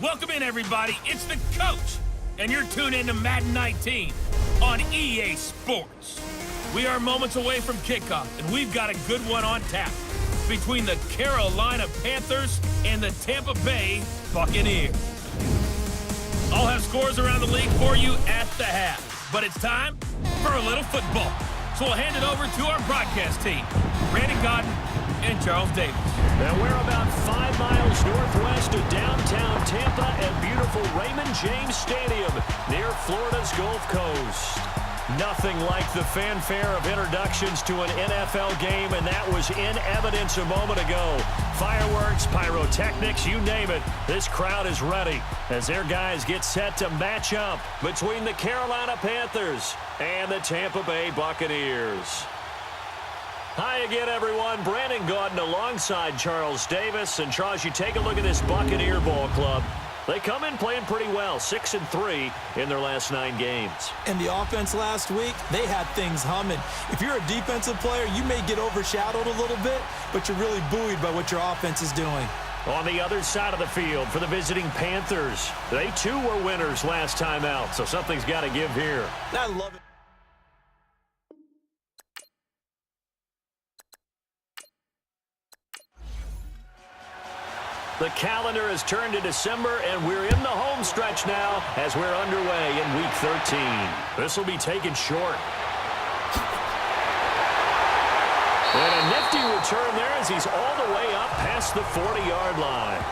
Welcome in, everybody. It's the coach, and you're tuned in to Madden 19 on EA Sports. We are moments away from kickoff, and we've got a good one on tap between the Carolina Panthers and the Tampa Bay Buccaneers. I'll have scores around the league for you at the half, but it's time for a little football. So we'll hand it over to our broadcast team, Brandon Godden and Charles Davis. Now we're about 5 miles northwest of downtown Tampa at beautiful Raymond James Stadium near Florida's Gulf Coast. Nothing like the fanfare of introductions to an NFL game, and that was in evidence a moment ago. Fireworks, pyrotechnics, you name it. This crowd is ready as their guys get set to match up between the Carolina Panthers and the Tampa Bay Buccaneers. Hi again, everyone. Brandon Gaudin alongside Charles Davis. And Charles, you take a look at this Buccaneer ball club. They come in playing pretty well, 6-3 in their last 9 games. And the offense last week, they had things humming. If you're a defensive player, you may get overshadowed a little bit, but you're really buoyed by what your offense is doing. On the other side of the field for the visiting Panthers, they too were winners last time out, so something's got to give here. I love it. The calendar has turned to December, and we're in the home stretch now as we're underway in Week 13. This will be taken short. And a nifty return there as he's all the way up past the 40-yard line.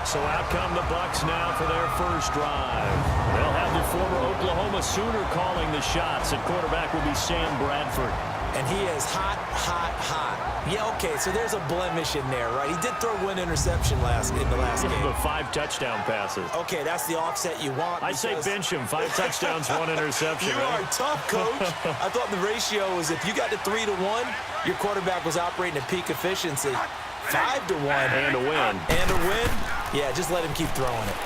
So out come the Bucs now for their first drive. They'll have the former Oklahoma Sooner calling the shots. At quarterback will be Sam Bradford. And he is hot, hot, hot. Yeah, okay, so there's a blemish in there, right? He did throw one interception in the last game. But 5 touchdown passes. Okay, that's the offset you want. I say bench him. 5 touchdowns, 1 interception. You are tough, coach. I thought the ratio was if you got to 3-1, your quarterback was operating at peak efficiency. 5-1. And a win. And a win? Yeah, just let him keep throwing it.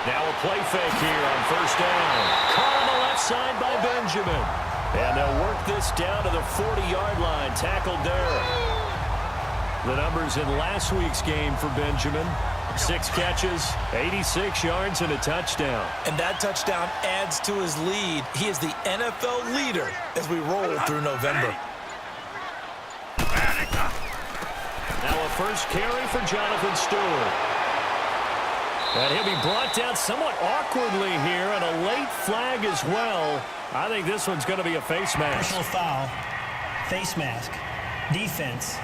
Now a play fake here on first down. Caught on the left side by Benjamin. And they'll work this down to the 40-yard line. Tackled there. The numbers in last week's game for Benjamin. 6 catches, 86 yards, and a touchdown. And that touchdown adds to his lead. He is the NFL leader as we roll through November. Now a first carry for Jonathan Stewart. And he'll be brought down somewhat awkwardly here, and a late flag as well. I think this one's going to be a face mask. Personal foul, face mask, defense.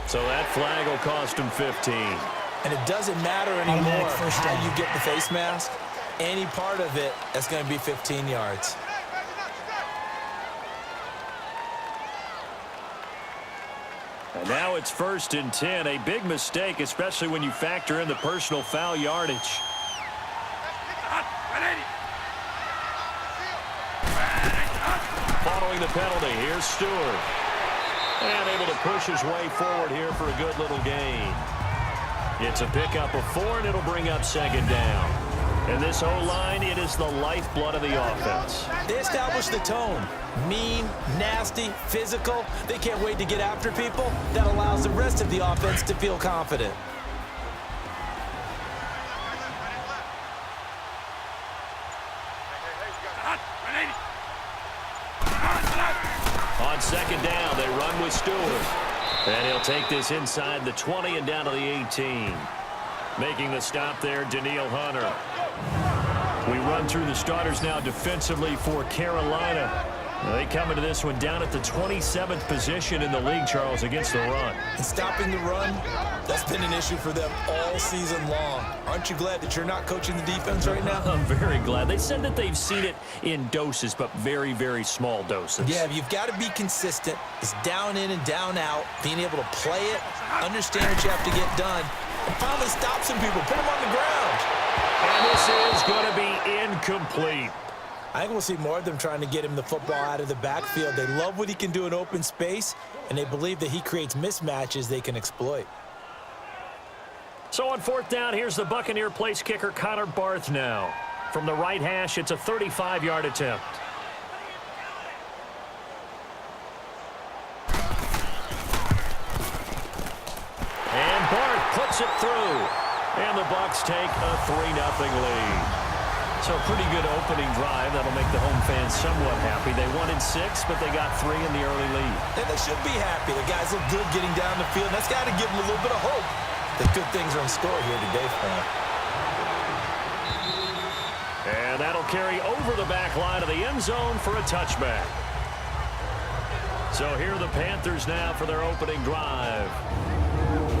So that flag will cost him 15. And it doesn't matter anymore how you get the face mask. Any part of it, that's going to be 15 yards. And now it's 1st and 10. A big mistake, especially when you factor in the personal foul yardage. Following the penalty, here's Stewart. And able to push his way forward here for a good little gain. It's a pickup of 4, and it'll bring up 2nd down. And this O-line, it is the lifeblood of the offense. They established the tone. Mean, nasty, physical. They can't wait to get after people. That allows the rest of the offense to feel confident. On 2nd down, they run with Stewart. And he'll take this inside the 20 and down to the 18. Making the stop there, Danielle Hunter. We run through the starters now defensively for Carolina. They come into this one down at the 27th position in the league, Charles, against the run. And stopping the run, that's been an issue for them all season long. Aren't you glad that you're not coaching the defense right now? I'm very glad. They said that they've seen it in doses, but very, very small doses. Yeah, you've got to be consistent. It's down in and down out, being able to play it, understand what you have to get done, and finally stop some people, put them on the ground. And this is going to be incomplete. I think we'll see more of them trying to get him the football out of the backfield. They love what he can do in open space, and they believe that he creates mismatches they can exploit. So on 4th down, here's the Buccaneer place kicker, Connor Barth now. From the right hash, it's a 35-yard attempt. Gets it through. And the Bucs take a 3-0 lead. So a pretty good opening drive. That'll make the home fans somewhat happy. They wanted 6, but they got 3 in the early lead. And they should be happy. The guys look good getting down the field. That's got to give them a little bit of hope that good things are in store here today for them. And that'll carry over the back line of the end zone for a touchback. So here are the Panthers now for their opening drive.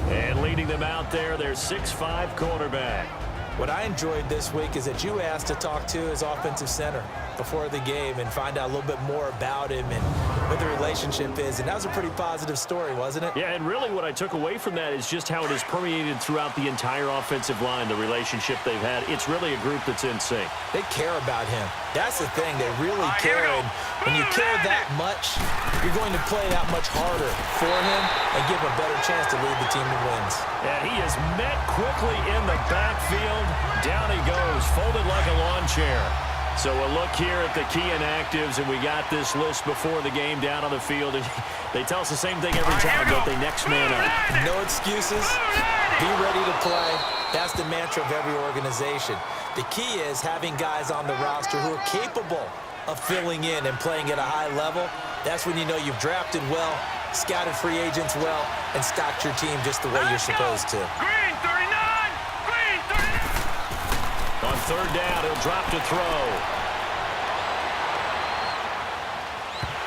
And leading them out there, their 6'5" quarterback. What I enjoyed this week is that you asked to talk to his offensive center before the game and find out a little bit more about him and what the relationship is. And that was a pretty positive story, wasn't it? Yeah, and really what I took away from that is just how it has permeated throughout the entire offensive line, the relationship they've had. It's really a group that's in sync. They care about him. That's the thing. They really care. And when you care that much, you're going to play that much harder for him and give him a better chance to lead the team to wins. And he is met quickly in the backfield. Down he goes, folded like a lawn chair. So a look here at the key inactives, and we got this list before the game down on the field. And they tell us the same thing every time, don't they? Next man up. No excuses. Be ready to play. That's the mantra of every organization. The key is having guys on the roster who are capable of filling in and playing at a high level. That's when you know you've drafted well, scouted free agents well, and stocked your team just the way you're supposed to. Green 39! Green 39! On third down, he'll drop to throw.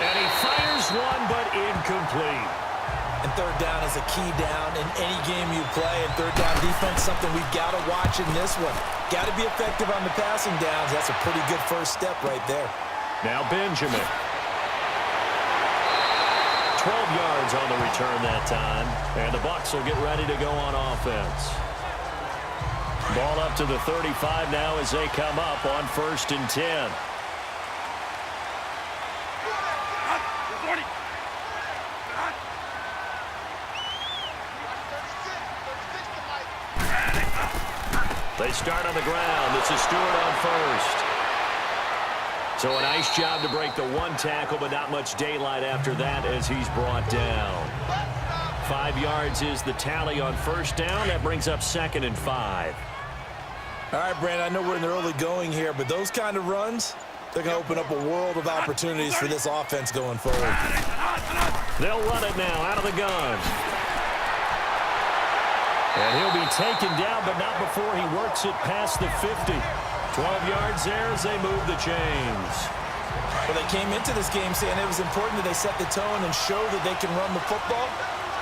And he fires one, but incomplete. And third down is a key down in any game you play. And third down defense, something we've got to watch in this one. Got to be effective on the passing downs. That's a pretty good first step right there. Now Benjamin. 12 yards on the return that time. And the Bucs will get ready to go on offense. Ball up to the 35 now as they come up on 1st and 10. They start on the ground. This is Stewart on first. So a nice job to break the one tackle, but not much daylight after that as he's brought down. 5 yards is the tally on first down. That brings up 2nd and 5. All right, Brandon, I know we're in the early going here, but those kind of runs, they're going to open up a world of opportunities for this offense going forward. They'll run it now out of the gun. And he'll be taken down, but not before he works it past the 50. 12 yards there as they move the chains. Well, they came into this game saying it was important that they set the tone and show that they can run the football.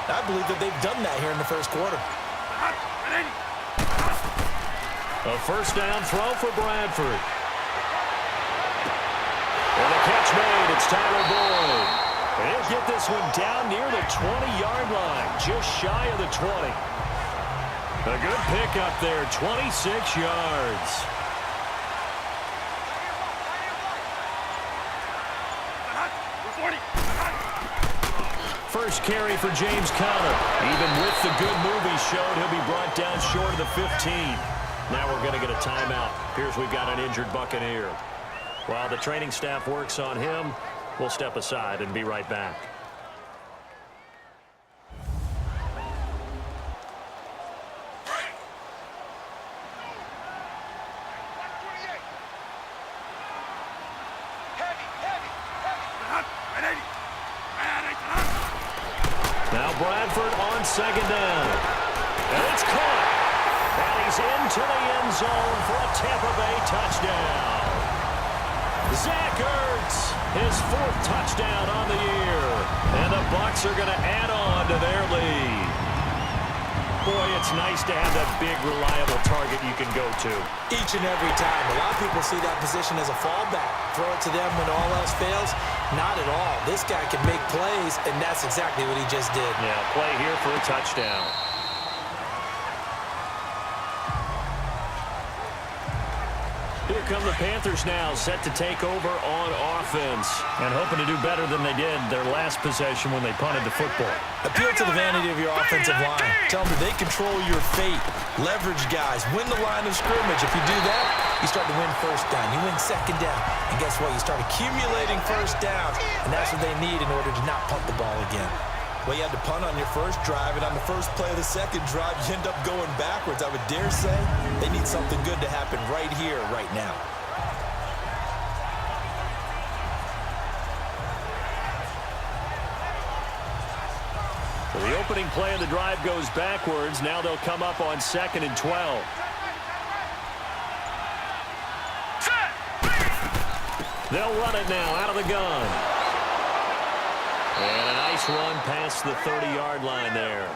I believe that they've done that here in the first quarter. A first down throw for Bradford. And a catch made. It's Tyler Boyd. And he'll get this one down near the 20-yard line, just shy of the 20. A good pick up there, 26 yards. First carry for James Conner. Even with the good move he showed, he'll be brought down short of the 15. Now we're going to get a timeout. Here's we've got an injured Buccaneer. While the training staff works on him, we'll step aside and be right back. Now Bradford on second down. And it's caught. And he's into the end zone for a Tampa Bay touchdown. Zach Ertz, his 4th touchdown on the year. And the Bucs are going to add on to their lead. Boy, it's nice to have that big, reliable target you can go to. Each and every time. A lot of people see that position as a fallback. Throw it to them when all else fails. Not at all. This guy can make plays, and that's exactly what he just did. Yeah, play here for a touchdown. Here come the Panthers now, set to take over on offense. And hoping to do better than they did their last possession when they punted the football. Appeal to the vanity of your offensive line. Tell them that they control your fate. Leverage guys. Win the line of scrimmage. If you do that, you start to win first down. You win second down. And guess what? You start accumulating first downs. And that's what they need in order to not punt the ball again. Well, you had to punt on your first drive, and on the first play of the second drive, you end up going backwards. I would dare say they need something good to happen right here, right now. So the opening play of the drive goes backwards. Now they'll come up on 2nd and 12. They'll run it now out of the gun. And a nice run past the 30-yard line there.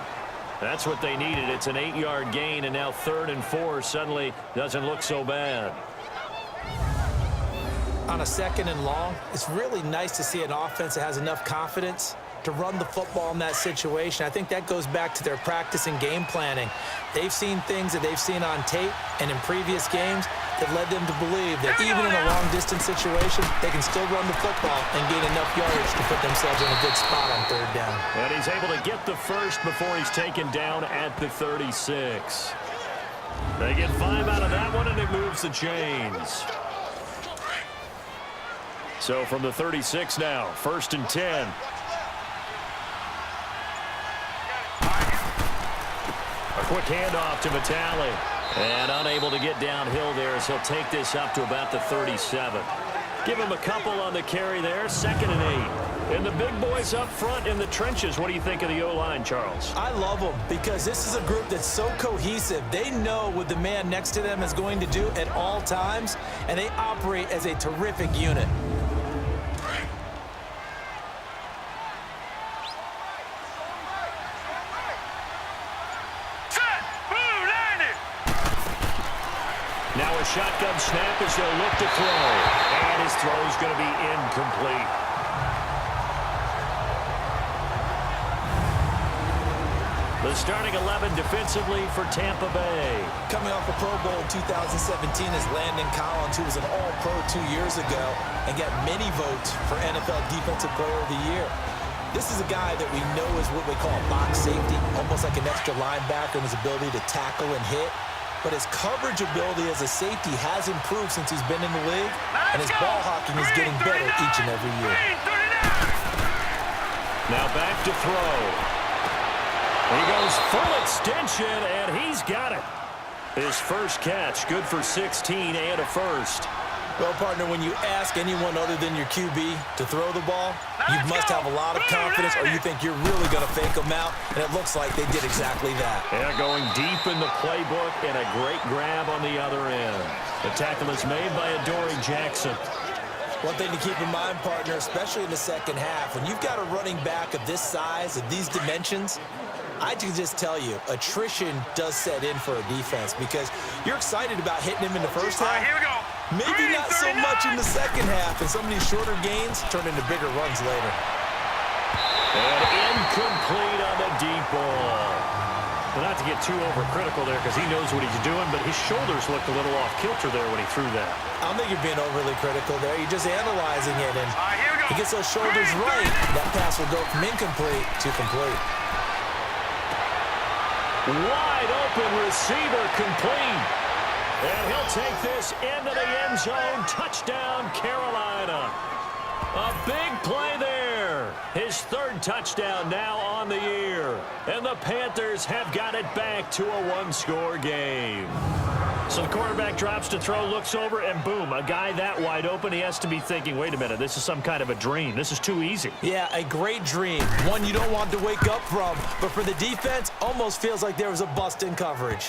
That's what they needed. It's an 8-yard gain, and now 3rd and 4 suddenly doesn't look so bad. On a 2nd and long, it's really nice to see an offense that has enough confidence to run the football in that situation. I think that goes back to their practice and game planning. They've seen things that they've seen on tape and in previous games that led them to believe that even in a long-distance situation, they can still run the football and gain enough yardage to put themselves in a good spot on 3rd down. And he's able to get the first before he's taken down at the 36. They get 5 out of that one, and it moves the chains. So from the 36 now, 1st and 10. A quick handoff to Vitale. And unable to get downhill there as he'll take this up to about the 37. Give him a couple on the carry there. 2nd and 8. And the big boys up front in the trenches. What do you think of the O-line, Charles? I love them because this is a group that's so cohesive. They know what the man next to them is going to do at all times, and they operate as a terrific unit. Now a shotgun snap as they'll look to throw. And his throw is going to be incomplete. The starting 11 defensively for Tampa Bay. Coming off a Pro Bowl in 2017 is Landon Collins, who was an All-Pro 2 years ago and got many votes for NFL Defensive Player of the Year. This is a guy that we know is what we call a box safety, almost like an extra linebacker in his ability to tackle and hit. But his coverage ability as a safety has improved since he's been in the league, and his ball hawking is getting better each and every year. Now back to throw. He goes full extension, and he's got it. His first catch, good for 16 and a first. Well, partner, when you ask anyone other than your QB to throw the ball, you must have a lot of confidence, or you think you're really going to fake them out, and it looks like they did exactly that. Yeah, going deep in the playbook, and a great grab on the other end. The tackle is made by Adoree Jackson. One thing to keep in mind, partner, especially in the second half, when you've got a running back of this size, of these dimensions, I can just tell you, attrition does set in for a defense because you're excited about hitting him in the first half. Here we go. Maybe not so much in the second half, and some of these shorter gains turn into bigger runs later. And incomplete on the deep ball. Well, not to get too overcritical there because he knows what he's doing, but his shoulders looked a little off kilter there when he threw that. I don't think you're being overly critical there. You're just analyzing it, and Here we go. he gets those shoulders right. That pass will go from incomplete to complete. Wide open receiver complete. And he'll take this into the end zone. Touchdown, Carolina. A big play there. His 3rd touchdown now on the year. And the Panthers have got it back to a 1-score game. So the quarterback drops to throw, looks over, and boom, a guy that wide open, he has to be thinking, wait a minute, this is some kind of a dream. This is too easy. Yeah, a great dream. One you don't want to wake up from. But for the defense, almost feels like there was a bust in coverage.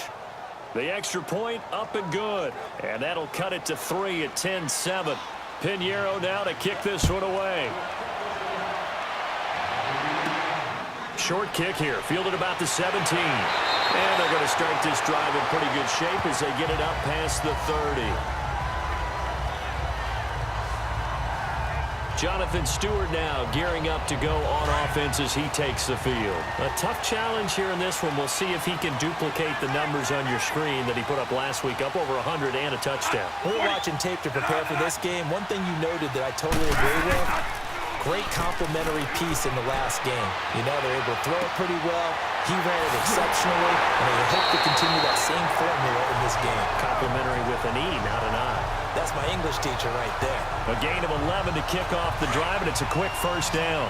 The extra point up and good. And that'll cut it to 3 at 10-7. Pinheiro now to kick this one away. Short kick here, fielded about the 17. And they're going to start this drive in pretty good shape as they get it up past the 30. Jonathan Stewart now gearing up to go on offense as he takes the field. A tough challenge here in this one. We'll see if he can duplicate the numbers on your screen that he put up last week, up over 100 and a touchdown. We're watching tape to prepare for this game. One thing you noted that I totally agree with, great complimentary piece in the last game. You know, they're able to throw it pretty well. He ran it exceptionally, and they hope to continue that same formula in this game. Complimentary with an E, not an I. That's my English teacher right there. A gain of 11 to kick off the drive, and it's a quick first down.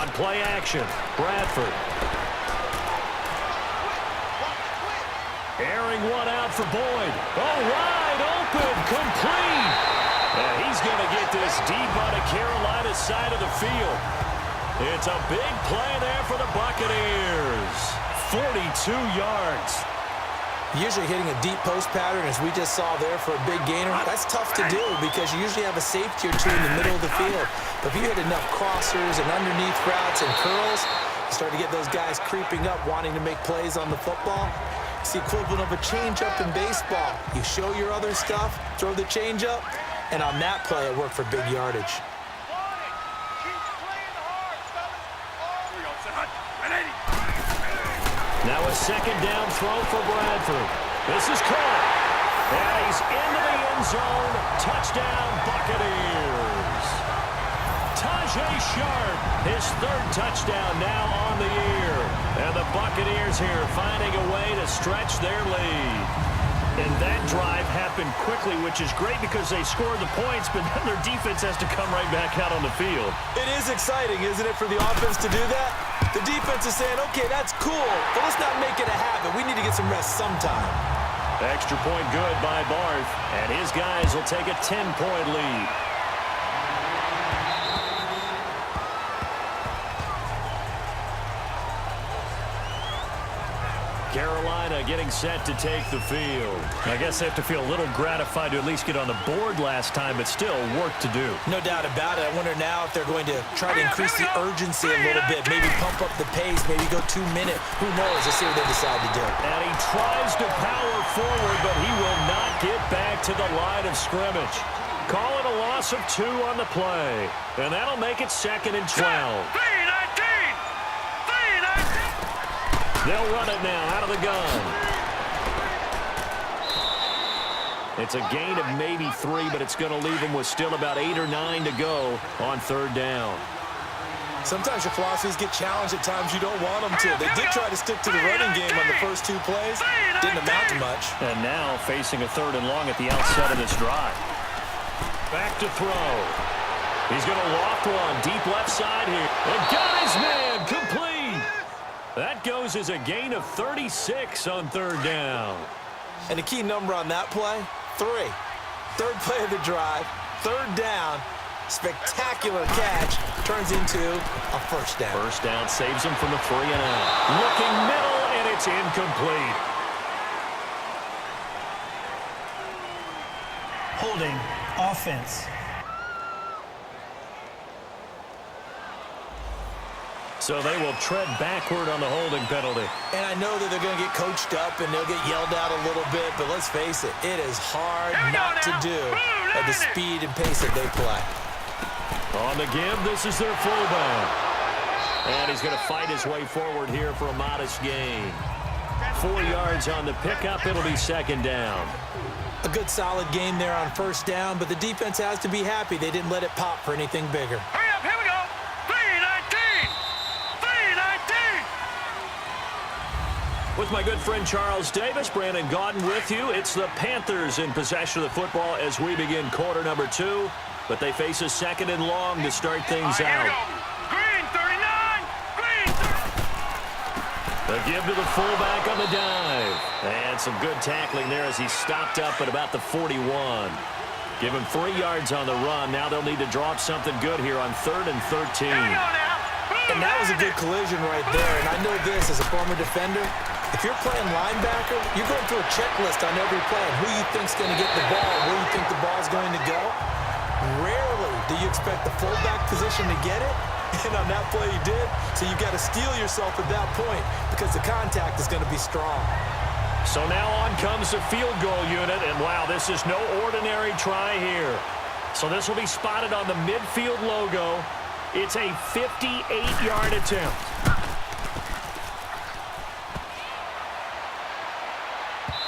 On play action, Bradford. Airing one out for Boyd. Oh, wide open, complete. And he's going to get this deep on the Carolina side of the field. It's a big play there for the Buccaneers. 42 yards. Usually hitting a deep post pattern, as we just saw there for a big gainer, that's tough to do because you usually have a safety or two in the middle of the field. But if you hit enough crossers and underneath routes and curls, you start to get those guys creeping up, wanting to make plays on the football. It's the equivalent of a changeup in baseball. You show your other stuff, throw the changeup, and on that play, it worked for big yardage. Now a second down throw for Bradford. This is caught. And he's into the end zone. Touchdown, Buccaneers. Tajay Sharp, his third touchdown now on the year. And the Buccaneers here finding a way to stretch their lead. And that drive happened quickly, which is great because they scored the points, but then their defense has to come right back out on the field. It is exciting, isn't it, for the offense to do that? The defense is saying, okay, that's cool, but let's not make it a habit. We need to get some rest sometime. Extra point good by Barth, and his guys will take a 10-point lead. Carolina getting set to take the field. I guess they have to feel a little gratified to at least get on the board last time, but still work to do. No doubt about it. I wonder now if they're going to try to increase the urgency a little bit, maybe pump up the pace, maybe go 2 minutes. Who knows? Let's see what they decide to do. And he tries to power forward, but he will not get back to the line of scrimmage. Call it a loss of 2 on the play, and that'll make it 2nd and 12. They'll run it now out of the gun. It's a gain of maybe 3, but it's going to leave them with still about 8 or 9 to go on 3rd down. Sometimes your philosophies get challenged at times you don't want them to. They did try to stick to the running game on the first 2 plays. Didn't amount to much. And now facing a 3rd and long at the outset of this drive. Back to throw. He's going to loft one deep left side here. And got his man complete. That goes as a gain of 36 on 3rd down. And the key number on that play, 3. 3rd play of the drive, 3rd down, spectacular catch, turns into a 1st down. 1st down saves him from the 3 and out. Looking middle, and it's incomplete. Holding, offense. So they will tread backward on the holding penalty. And I know that they're going to get coached up and they'll get yelled at a little bit, but let's face it, it is hard not to do at the speed and pace that they play. On the give, this is their fullback. And he's going to fight his way forward here for a modest gain. 4 yards on the pickup, it'll be 2nd down. A good solid game there on 1st down, but the defense has to be happy they didn't let it pop for anything bigger. Hurry up, here we go. 3-19. 3-19. With my good friend Charles Davis, Brandon Gaudin with you. It's the Panthers in possession of the football as we begin quarter number 2. But they face a 2nd and long to start things out. Green 39. Green 30. The give to the fullback on the dive. And some good tackling there as he stopped up at about the 41. Give him 3 yards on the run. Now they'll need to draw up something good here on 3rd and 13. And that was a good collision right there. And I know this as a former defender. If you're playing linebacker, you're going through a checklist on every play on who you think's going to get the ball, where you think the ball's going to go. Rarely do you expect the fullback position to get it. And on that play, he did. So you've got to steel yourself at that point because the contact is going to be strong. So now on comes the field goal unit. And wow, this is no ordinary try here. So this will be spotted on the midfield logo. It's a 58-yard attempt.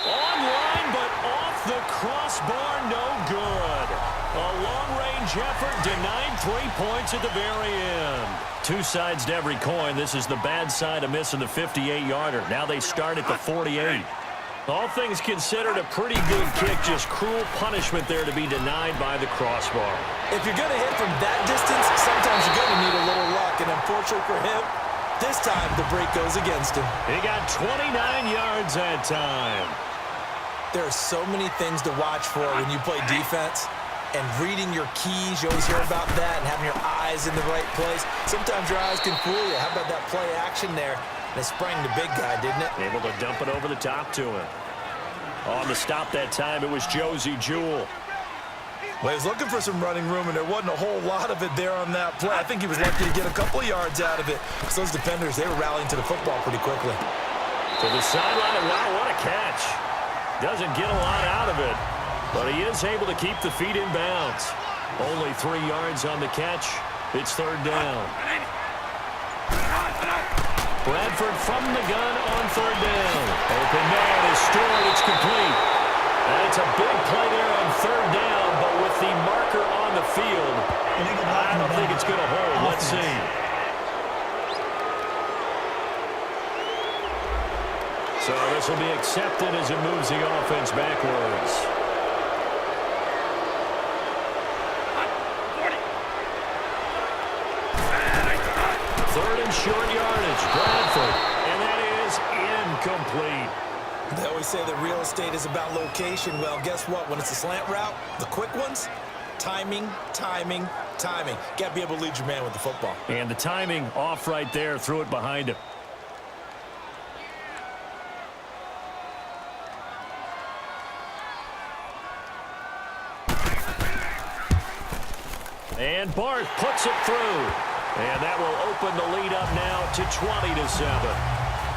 Online, but off the crossbar, no good. A long-range effort denied 3 points at the very end. 2 sides to every coin. This is the bad side of missing the 58-yarder. Now they start at the 48. All things considered, a pretty good kick. Just cruel punishment there to be denied by the crossbar. If you're going to hit from that distance, sometimes you're going to need a little luck. And unfortunately for him, this time the break goes against him. He got 29 yards that time. There are so many things to watch for when you play defense. And reading your keys, you always hear about that, and having your eyes in the right place. Sometimes your eyes can fool you. How about that play action there? And it sprang the big guy, didn't it? Able to dump it over the top to him. On the stop that time, it was Josie Jewell. Well, he was looking for some running room, and there wasn't a whole lot of it there on that play. I think he was lucky to get a couple of yards out of it. Because those defenders, they were rallying to the football pretty quickly. To the sideline, wow, what a catch. Doesn't get a lot out of it, but he is able to keep the feet in bounds. Only 3 yards on the catch. It's third down. Bradford from the gun on third down. Open man is stored. It's complete. And it's a big play there on third down, but with the marker on the field, I don't think it's going to hold. Let's see. So this will be accepted as it moves the offense backwards. Third and short yardage, Bradford, and that is incomplete. They always say that real estate is about location. Well, guess what? When it's a slant route, the quick ones, timing, timing, timing. Got to be able to lead your man with the football. And the timing off right there, threw it behind him. And Barth puts it through. And that will open the lead up now to 20-7.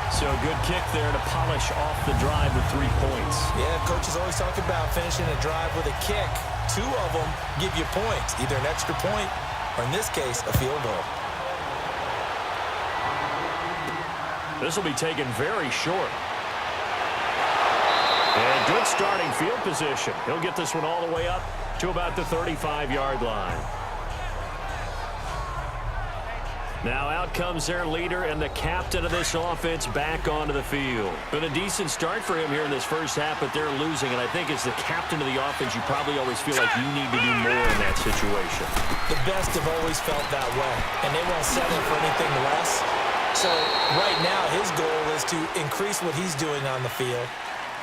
So good kick there to polish off the drive with 3 points. Yeah, coaches always talk about finishing a drive with a kick. 2 of them give you points, either an extra point or, in this case, a field goal. This will be taken very short. And good starting field position. He'll get this one all the way up to about the 35-yard line. Now out comes their leader and the captain of this offense back onto the field. Been a decent start for him here in this first half, but they're losing. And I think as the captain of the offense, you probably always feel like you need to do more in that situation. The best have always felt that way, and they won't settle for anything less. So right now his goal is to increase what he's doing on the field,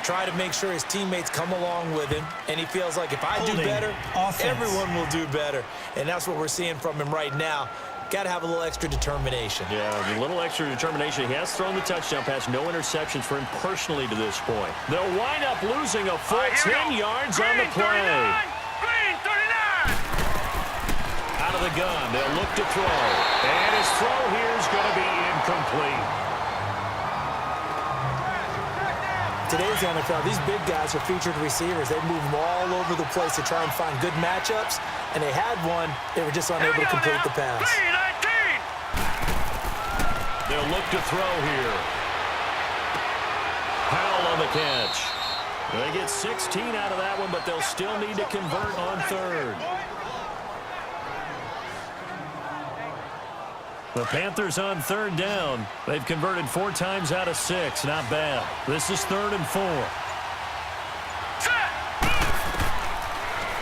try to make sure his teammates come along with him, and he feels like if I do better, everyone will do better. And that's what we're seeing from him right now. Got to have a little extra determination. Yeah, a little extra determination. He has thrown the touchdown pass. No interceptions for him personally to this point. They'll wind up losing a full 10 yards on the play. Green 39. Out of the gun. They'll look to throw. And his throw here is going to be incomplete. Today's NFL, these big guys are featured receivers. They move them all over the place to try and find good matchups. And they had one. They were just unable to complete the pass. They'll look to throw here. Powell on the catch. They get 16 out of that one, but they'll still need to convert on third. The Panthers on third down. They've converted 4 times out of 6. Not bad. This is 3rd and 4.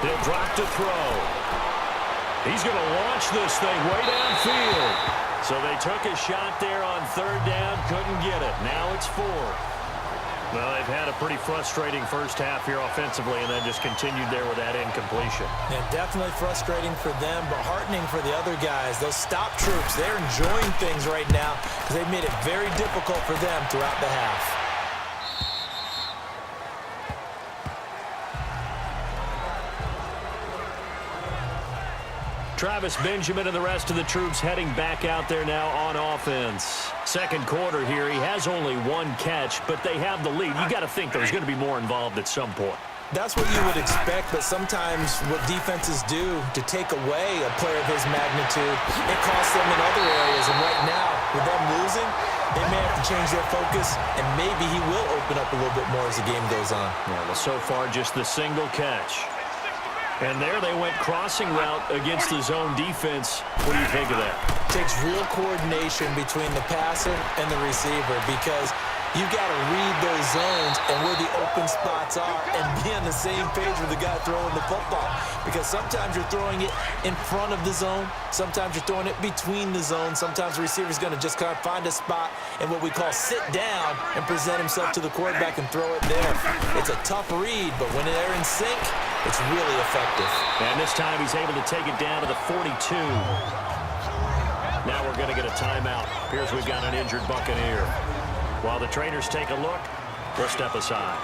They'll drop to throw. He's going to launch this thing way downfield. So they took a shot there on third down. Couldn't get it. Now it's 4. Well, they've had a pretty frustrating first half here offensively, and then just continued there with that incompletion. Yeah, definitely frustrating for them, but heartening for the other guys. Those stop troops, they're enjoying things right now because they've made it very difficult for them throughout the half. Travis Benjamin and the rest of the troops heading back out there now on offense. Second quarter here, he has only 1 catch, but they have the lead. You got to think there's going to be more involved at some point. That's what you would expect, but sometimes what defenses do to take away a player of his magnitude, it costs them in other areas. And right now, with them losing, they may have to change their focus, and maybe he will open up a little bit more as the game goes on. Yeah, well, so far, just the single catch. And there they went crossing route against the zone defense. What do you think of that? Takes real coordination between the passer and the receiver because You've got to read those zones and where the open spots are and be on the same page with the guy throwing the football. Because sometimes you're throwing it in front of the zone. Sometimes you're throwing it between the zones. Sometimes the receiver's going to just kind of find a spot and what we call sit down and present himself to the quarterback and throw it there. It's a tough read, but when they're in sync, it's really effective. And this time he's able to take it down to the 42. Now we're going to get a timeout. Appears we've got an injured Buccaneer. While the trainers take a look, we'll step aside.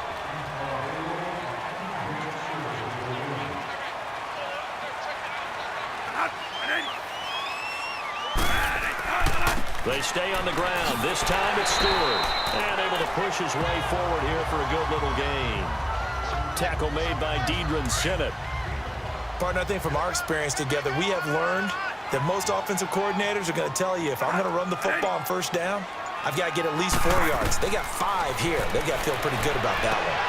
They stay on the ground. This time it's Stewart. And able to push his way forward here for a good little gain. Tackle made by Deidron Sinnott. Partner, I think from our experience together, we have learned that most offensive coordinators are going to tell you, if I'm going to run the football on first down, I've got to get at least 4 yards. They got 5 here. They've got to feel pretty good about that one.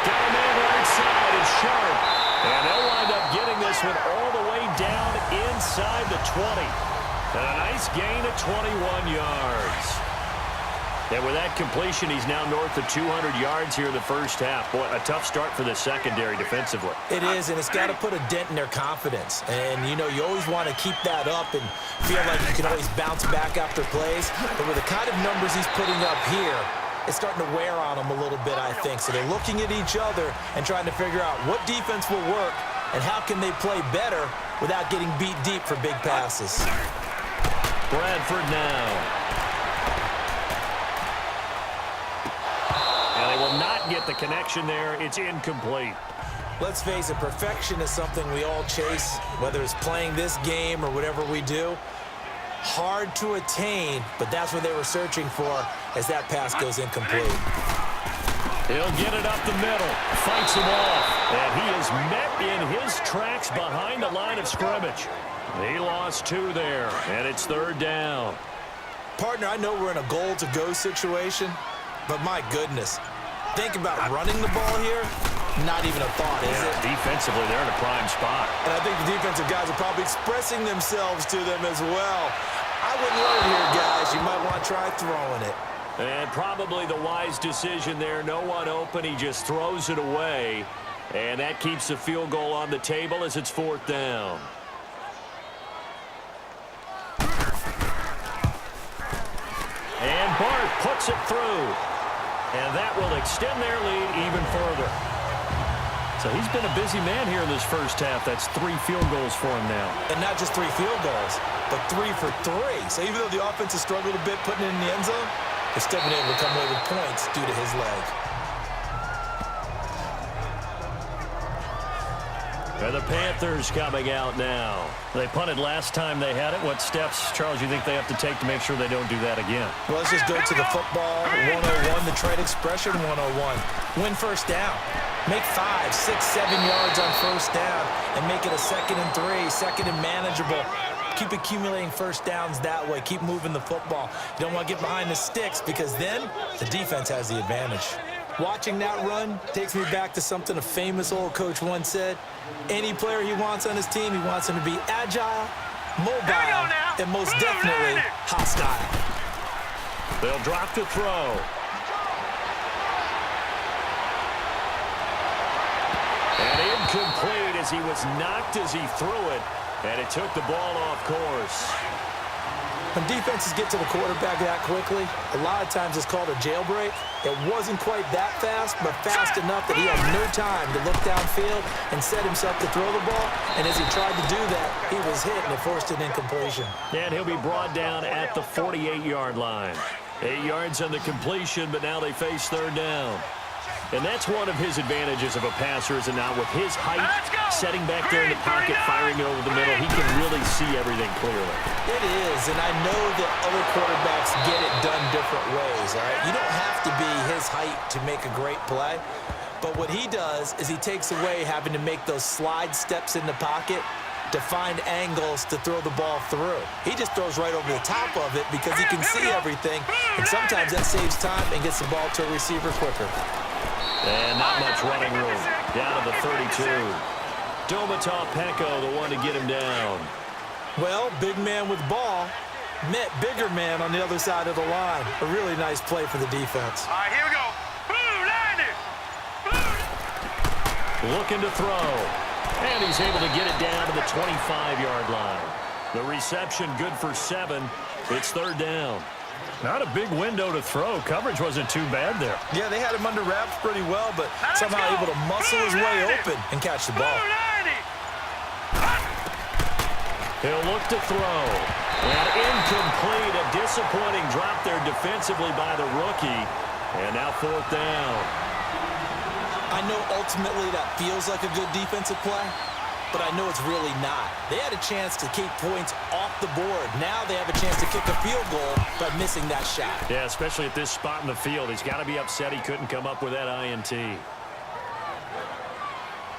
Got a man right side is sharp. And they'll wind up getting this one all the way down inside the 20. And a nice gain of 21 yards. And with that completion, he's now north of 200 yards here in the first half. Boy, a tough start for the secondary defensively. It is, and it's got to put a dent in their confidence. And, you know, you always want to keep that up and feel like you can always bounce back after plays. But with the kind of numbers he's putting up here, it's starting to wear on them a little bit, I think. So they're looking at each other and trying to figure out what defense will work and how can they play better without getting beat deep for big passes. Bradford now. And they will not get the connection there. It's incomplete. Let's face it, perfection is something we all chase, whether it's playing this game or whatever we do. Hard to attain, but that's what they were searching for as that pass goes incomplete. He'll get it up the middle, fights him off, and he is met in his tracks behind the line of scrimmage. He lost 2 there, and it's 3rd down. Partner, I know we're in a goal-to-go situation, but my goodness, think about running the ball here. Not even a thought, is it? Defensively, they're in a prime spot. And I think the defensive guys are probably expressing themselves to them as well. I wouldn't let it here, guys. You might want to try throwing it. And probably the wise decision there. No one open. He just throws it away. And that keeps the field goal on the table as it's 4th down. And Bart puts it through. And that will extend their lead even further. So he's been a busy man here in this first half. That's 3 field goals for him now. And not just 3 field goals, but 3 for 3. So even though the offense has struggled a bit putting it in the end zone, they're still been able to come away with points due to his leg. And the Panthers coming out now. They punted last time they had it. What steps, Charles, you think they have to take to make sure they don't do that again? Well, let's just go to the football 101, the trade expression 101. Win first down. Make 5, 6, 7 yards on first down and make it a 2nd and 3, 2nd and manageable. Keep accumulating first downs that way. Keep moving the football. You don't want to get behind the sticks because then the defense has the advantage. Watching that run takes me back to something a famous old coach once said. Any player he wants on his team, he wants him to be agile, mobile, and most definitely hostile. They'll drop the throw. And incomplete as he was knocked as he threw it, and it took the ball off course. When defenses get to the quarterback that quickly, a lot of times it's called a jailbreak. It wasn't quite that fast, but fast enough that he had no time to look downfield and set himself to throw the ball. And as he tried to do that, he was hit and it forced an incompletion. And he'll be brought down at the 48-yard line. 8 yards on the completion, but now they face 3rd down. And that's one of his advantages of a passer, is it not? With his height, setting back there in the pocket, firing it over the middle, he can really see everything clearly. It is, and I know that other quarterbacks get it done different ways, all right? You don't have to be his height to make a great play, but what he does is he takes away having to make those slide steps in the pocket to find angles to throw the ball through. He just throws right over the top of it because he can see everything, and sometimes that saves time and gets the ball to a receiver quicker. And not much running room. Down to the 32. Domata Peko, the one to get him down. Well, big man with ball, Met bigger man on the other side of the line. A really nice play for the defense. All right, here we go. Blue, 90. Looking to throw. And he's able to get it down to the 25-yard line. The reception good for 7. It's third down. Not a big window to throw. Coverage wasn't too bad there. Yeah, they had him under wraps pretty well, but somehow able to muscle his way open and catch the ball. He'll look to throw. And incomplete. A disappointing drop there defensively by the rookie. And now fourth down. I know ultimately that feels like a good defensive play, but I know it's really not. They had a chance to keep points off the board. Now they have a chance to kick a field goal by missing that shot. Yeah, especially at this spot in the field. He's got to be upset he couldn't come up with that INT.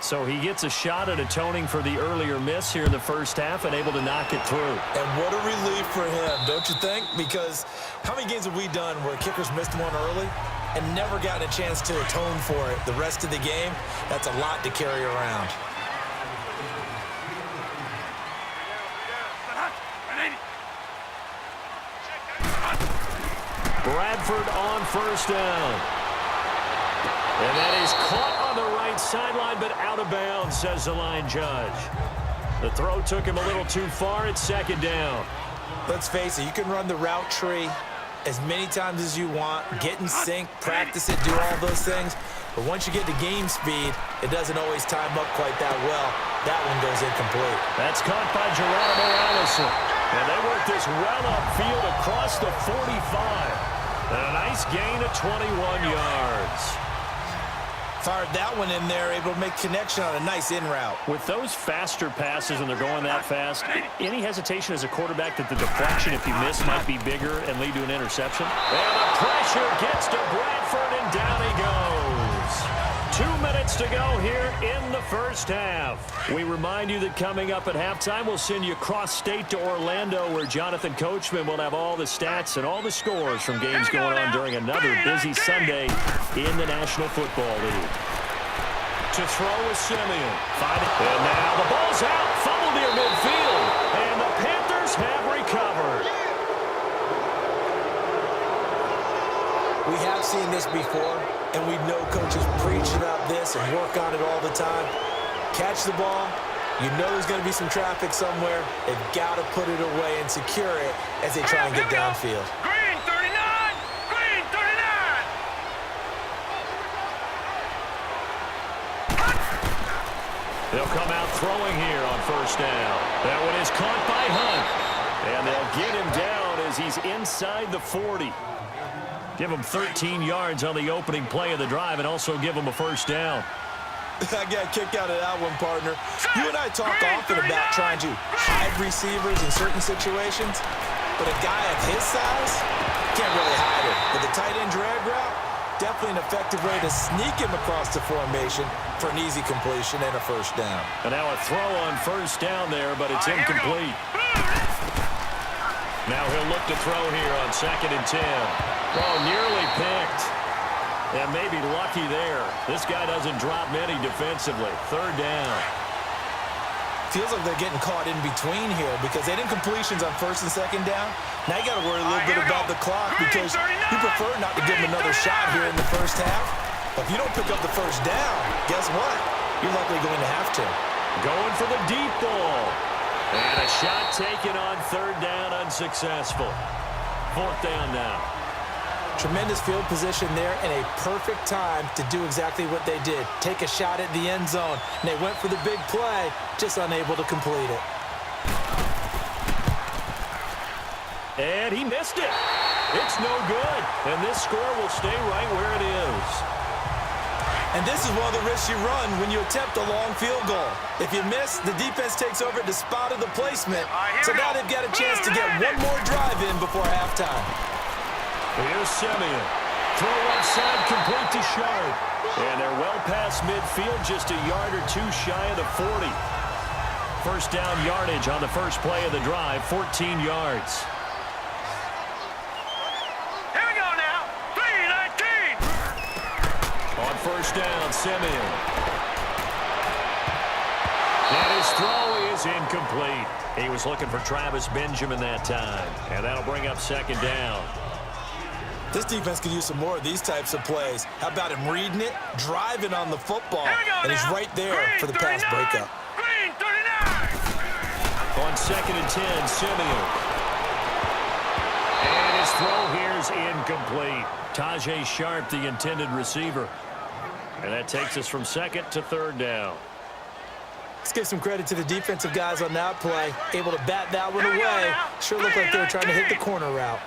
So he gets a shot at atoning for the earlier miss here in the first half and able to knock it through. And what a relief for him, don't you think? Because how many games have we done where kickers missed one early and never gotten a chance to atone for it the rest of the game? That's a lot to carry around. Bradford on first down. And that is caught on the right sideline, but out of bounds, says the line judge. The throw took him a little too far. It's second down. Let's face it, you can run the route tree as many times as you want, get in sync, practice it, do all those things. But once you get to game speed, it doesn't always time up quite that well. That one goes incomplete. That's caught by Geronimo Allison. And they work this well upfield across the 45. And a nice gain of 21 yards. Fired that one in there, able to make connection on a nice in route. With those faster passes and they're going that fast, any hesitation as a quarterback that the deflection, if you miss, might be bigger and lead to an interception? And the pressure gets to Bradford, and down he goes. 2 minutes to go here in the first half. We remind you that coming up at halftime, we'll send you cross-state to Orlando, where Jonathan Coachman will have all the stats and all the scores from games going on during another busy Sunday in the National Football League. To throw is Simeon. And now the ball's out. Fumble near midfield. And the Panthers have recovered. We have seen this before, and we know coaches preach about this and work on it all the time. Catch the ball. You know there's going to be some traffic somewhere. They've got to put it away and secure it as they try and get downfield. Green 39! Green 39! They'll come out throwing here on first down. That one is caught by Hunt. And they'll get him down as he's inside the 40. Give him 13 yards on the opening play of the drive and also give him a first down. I got a kick out of that one, partner. You and I talk often about trying to hide receivers in certain situations, but a guy of his size can't really hide him. With the tight end drag route, definitely an effective way to sneak him across the formation for an easy completion and a first down. And now a throw on first down there, but it's incomplete. Now he'll look to throw here on 2nd and 10. Oh, nearly picked. And maybe lucky there. This guy doesn't drop many defensively. Third down. Feels like they're getting caught in between here because they didn't completions on 1st and 2nd down. Now you got to worry a little bit about the clock because you prefer not to give them another shot here in the first half. But if you don't pick up the first down, guess what? You're likely going to have to. Going for the deep ball. And a shot taken on 3rd down, unsuccessful. 4th down now. Tremendous field position there and a perfect time to do exactly what they did. Take a shot at the end zone. And they went for the big play, just unable to complete it. And he missed it. It's no good. And this score will stay right where it is. And this is one of the risks you run when you attempt a long field goal. If you miss, the defense takes over at the spot of the placement. So now they've got a chance to get one more drive in before halftime. Here's Simeon. Throw left side, complete to Sharp. And they're well past midfield, just a yard or two shy of the 40. First down yardage on the first play of the drive, 14 yards. Here we go now. 3-19. On first down, Simeon. And his throw is is incomplete. He was looking for Travis Benjamin that time, and that'll bring up second down. This defense could use some more of these types of plays. How about him reading it, driving on the football, and he's right there for the pass breakup. Green 39. On 2nd and 10, Simeon. And his throw here is incomplete. Tajay Sharp, the intended receiver. And that takes us from 2nd to 3rd down. Let's give some credit to the defensive guys on that play. Able to bat that one away. Sure looked like they were trying to hit the corner route.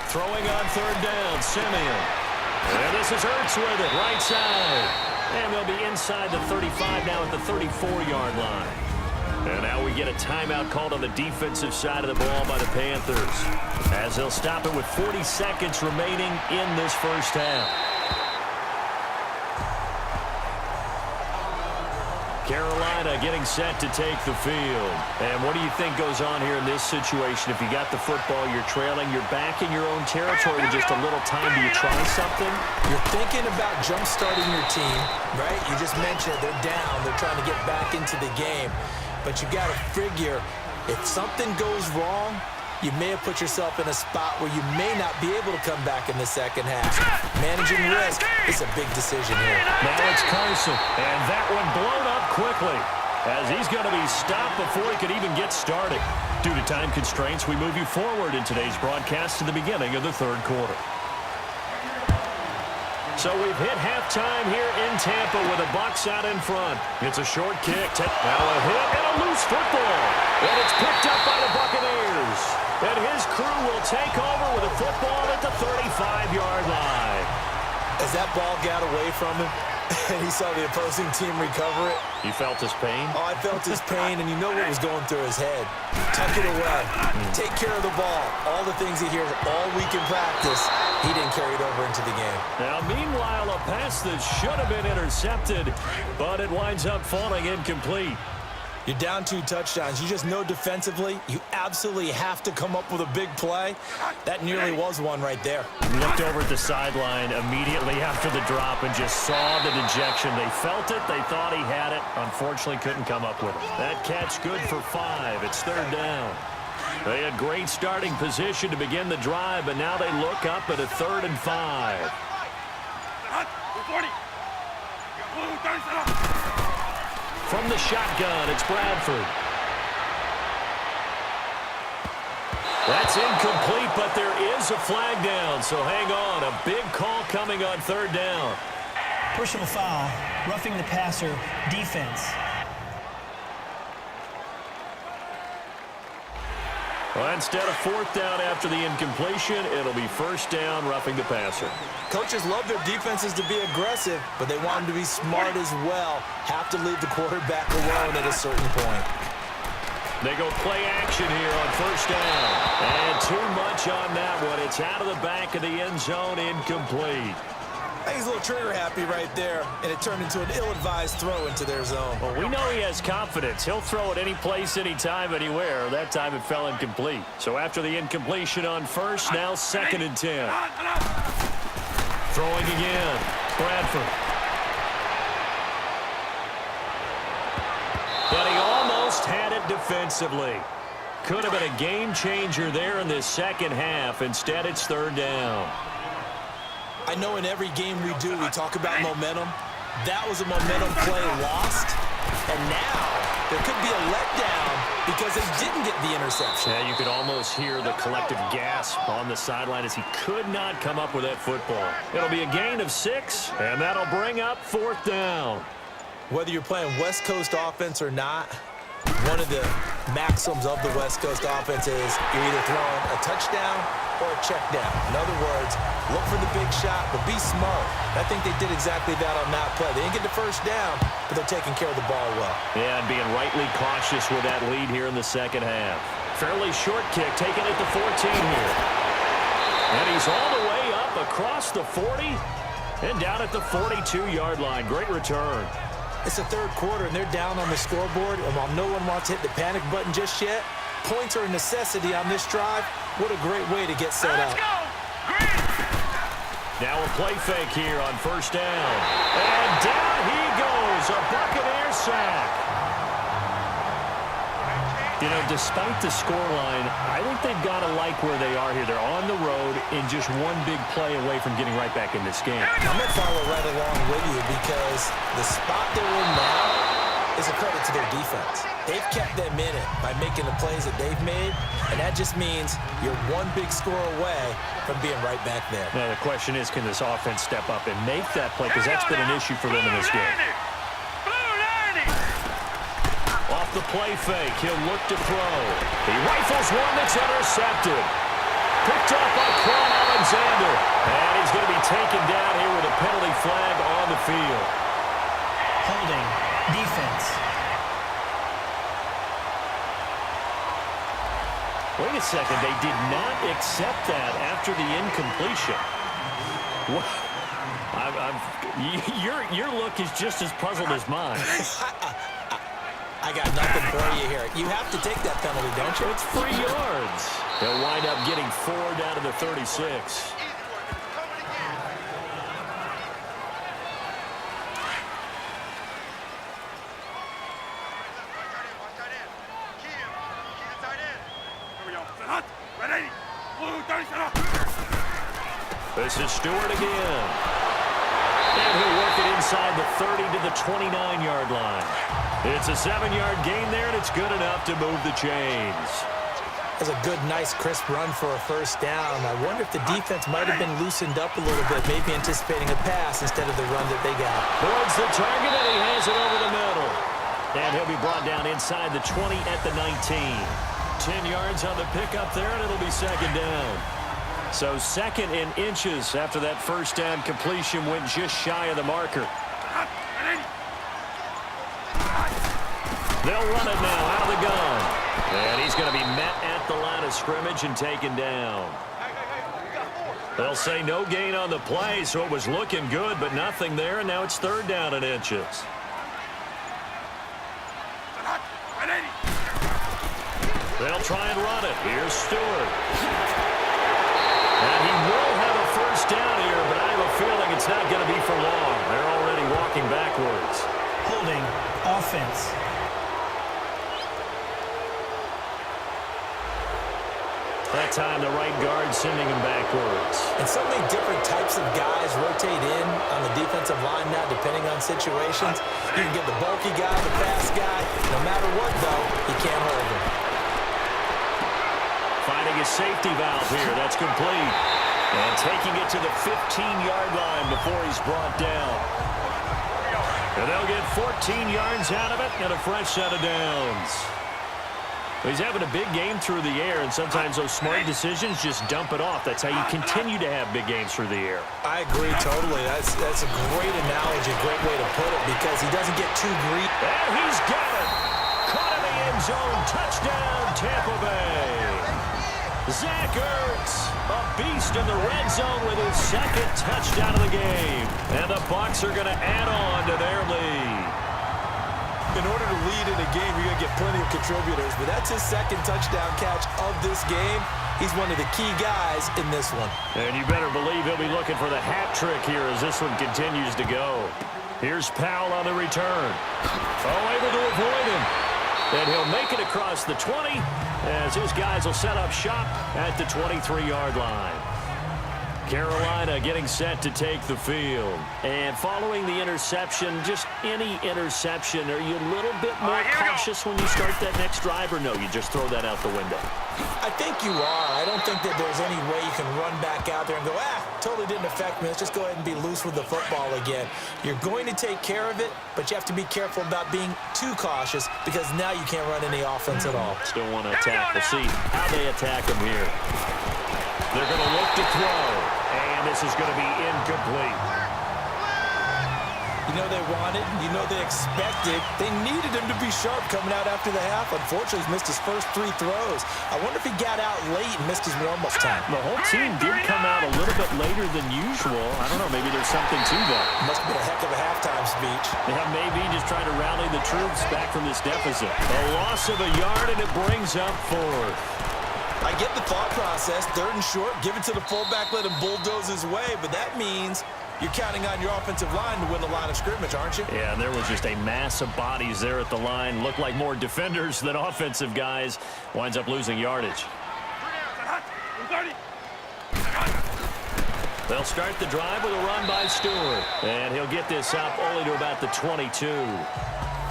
Throwing on 3rd down, Simeon. And this is Hurts with it, right side. And they'll be inside the 35 now at the 34-yard line. And now we get a timeout called on the defensive side of the ball by the Panthers, as they'll stop it with 40 seconds remaining in this first half. Carolina getting set to take the field. And what do you think goes on here in this situation? If you got the football, you're trailing, you're back in your own territory with just a little time. Do you try something? You're thinking about jump-starting your team, right? You just mentioned they're down. They're trying to get back into the game. But you got to figure, if something goes wrong, you may have put yourself in a spot where you may not be able to come back in the second half. Managing risk is a big decision here. Now it's Carson, and that one blown up quickly, as he's going to be stopped before he could even get started. Due to time constraints, we move you forward in today's broadcast to the beginning of the 3rd quarter. So we've hit halftime here in Tampa with the Bucs out in front. It's a short kick. Now a hit and a loose football. And it's picked up by the Buccaneers. And his crew will take over with a football at the 35-yard line. As that ball got away from him, and he saw the opposing team recover it. You felt his pain? Oh, I felt his pain, and you know what was going through his head. Tuck it away. Take care of the ball. All the things he hears all week in practice, he didn't carry it over into the game. Now, meanwhile, a pass that should have been intercepted, but it winds up falling incomplete. You're down 2 touchdowns. You just know defensively you absolutely have to come up with a big play. That nearly was one right there. Looked over at the sideline immediately after the drop and just saw the dejection. They felt it. They thought he had it. Unfortunately, couldn't come up with it. That catch good for 5. It's 3rd down. They had great starting position to begin the drive, but now they look up at a 3rd and 5. From the shotgun, it's Bradford. That's incomplete, but there is a flag down, so hang on. A big call coming on 3rd down. Personal foul, roughing the passer, defense. Well, instead of 4th down after the incompletion, it'll be 1st down, roughing the passer. Coaches love their defenses to be aggressive, but they want them to be smart as well. Have to leave the quarterback alone at a certain point. They go play action here on 1st down. And too much on that one. It's out of the back of the end zone, incomplete. I think he's a little trigger happy right there, and it turned into an ill-advised throw into their zone. Well, we know he has confidence. He'll throw it any place, anytime, anywhere. That time it fell incomplete. So after the incompletion on 1st, now 2nd and 10. Throwing again, Bradford. But he almost had it defensively. Could have been a game changer there in this second half. Instead, it's 3rd down. I know in every game we do, we talk about momentum. That was a momentum play lost. And now there could be a letdown because they didn't get the interception. Yeah, you could almost hear the collective gasp on the sideline as he could not come up with that football. It'll be a gain of 6, and that'll bring up 4th down. Whether you're playing West Coast offense or not, one of the maxims of the West Coast offense is you're either throwing a touchdown or a check down. In other words, look for the big shot, but be smart. I think they did exactly that on that play. They didn't get the 1st down, but they're taking care of the ball well. Yeah, and being rightly cautious with that lead here in the second half. Fairly short kick, taken at the 14 here. And he's all the way up across the 40 and down at the 42-yard line. Great return. It's the 3rd quarter, and they're down on the scoreboard. And while no one wants to hit the panic button just yet, points are a necessity on this drive. What a great way to get set up. Now a play fake here on 1st down. And down he goes, a Buccaneer sack. You know, despite the scoreline, I think they've got to like where they are here. They're on the road and just one big play away from getting right back in this game. I'm going to follow right along with you because the spot they're in now is a credit to their defense. They've kept them in it by making the plays that they've made, and that just means you're one big score away from being right back there. Now, the question is, can this offense step up and make that play? Because that's been an issue for them in this game. Off the play fake, he'll look to throw. He rifles one that's intercepted. Picked up by Quan Alexander. And he's going to be taken down here with a penalty flag on the field. Holding. Defense. Wait a second. They did not accept that after the incompletion. Your look is just as puzzled as mine. I got nothing for you here. You have to take that penalty, don't you? It's 3 yards. They'll wind up getting 4 down to the 36. This is Stewart again. And he'll work it inside the 30 to the 29-yard line. It's a 7-yard gain there, and it's good enough to move the chains. That's a good, nice, crisp run for a first down. I wonder if the defense might have been loosened up a little bit, maybe anticipating a pass instead of the run that they got. Towards the target, and he has it over the middle. And he'll be brought down inside the 20 at the 19. 10 yards on the pickup there, and it'll be second down. So second in inches after that first down completion went just shy of the marker. They'll run it now out of the gun. And he's going to be met at the line of scrimmage and taken down. They'll say no gain on the play, so it was looking good, but nothing there, and now it's third down in inches. They'll try and run it. Here's Stewart. And he will have a first down here, but I have a feeling it's not going to be for long. They're already walking backwards. Holding. Offense. That time the right guard sending him backwards. And so many different types of guys rotate in on the defensive line now, depending on situations. You can get the bulky guy, the fast guy. No matter what, though, you can't hold him. Finding a safety valve here. That's complete. And taking it to the 15-yard line before he's brought down. And they'll get 14 yards out of it and a fresh set of downs. He's having a big game through the air, and sometimes those smart decisions just dump it off. That's how you continue to have big games through the air. I agree totally. That's a great analogy, great way to put it, because he doesn't get too greedy. And he's got it. Caught in the end zone. Touchdown, Tampa Bay. Zach Ertz, a beast in the red zone with his second touchdown of the game. And the Bucs are going to add on to their lead. In order to lead in a game, you're going to get plenty of contributors, but that's his second touchdown catch of this game. He's one of the key guys in this one. And you better believe he'll be looking for the hat trick here as this one continues to go. Here's Powell on the return. Oh, able to avoid him. And he'll make it across the 20 as his guys will set up shop at the 23-yard line. Carolina getting set to take the field. And following the interception, just any interception, are you a little bit more cautious when you start that next drive, or no, you just throw that out the window? I think you are. I don't think that there's any way you can run back out there and go, totally didn't affect me. Let's just go ahead and be loose with the football again. You're going to take care of it, but you have to be careful about being too cautious because now you can't run any offense at all. Still want to attack. We'll see how they attack him here. They're going to look to throw, and this is going to be incomplete. You know they wanted, you know they expected. They needed him to be sharp coming out after the half. Unfortunately, he's missed his first 3 throws. I wonder if he got out late and missed his warm-up time. The whole team did come out a little bit later than usual. I don't know, maybe there's something to that. Must have been a heck of a halftime speech. Yeah, maybe just trying to rally the troops back from this deficit. A loss of a yard, and it brings up 4th. I get the thought process, 3rd and short, give it to the fullback, let him bulldoze his way, but that means You're counting on your offensive line to win the line of scrimmage, aren't you? Yeah, and there was just a mass of bodies there at the line. Looked like more defenders than offensive guys. Winds up losing yardage. They'll start the drive with a run by Stewart. And he'll get this up only to about the 22.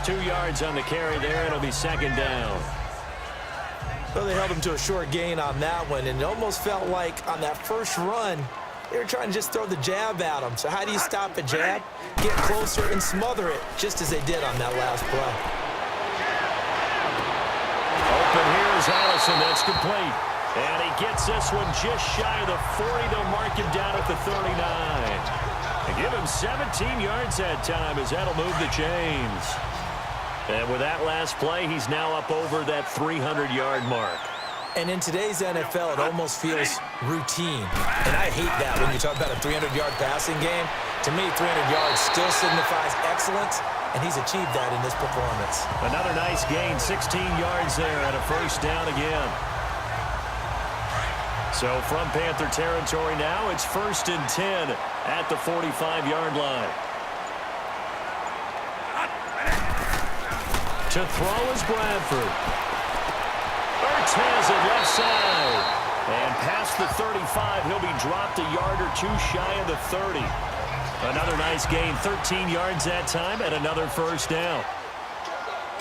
2 yards on the carry there. It'll be second down. Well, they held him to a short gain on that one, and it almost felt like on that first run, they were trying to just throw the jab at him. So how do you stop a jab? Get closer and smother it, just as they did on that last play. Open here is Allison. That's complete. And he gets this one just shy of the 40. They'll mark him down at the 39. And give him 17 yards that time as that'll move the chains. And with that last play, he's now up over that 300-yard mark. And in today's NFL, it almost feels routine. And I hate that when you talk about a 300-yard passing game. To me, 300 yards still signifies excellence, and he's achieved that in this performance. Another nice gain, 16 yards there and a first down again. So from Panther territory now, it's 1st and 10 at the 45-yard line. To throw is Bradford. Ertz has it left side. And past the 35, he'll be dropped a yard or two shy of the 30. Another nice gain, 13 yards that time, and another first down.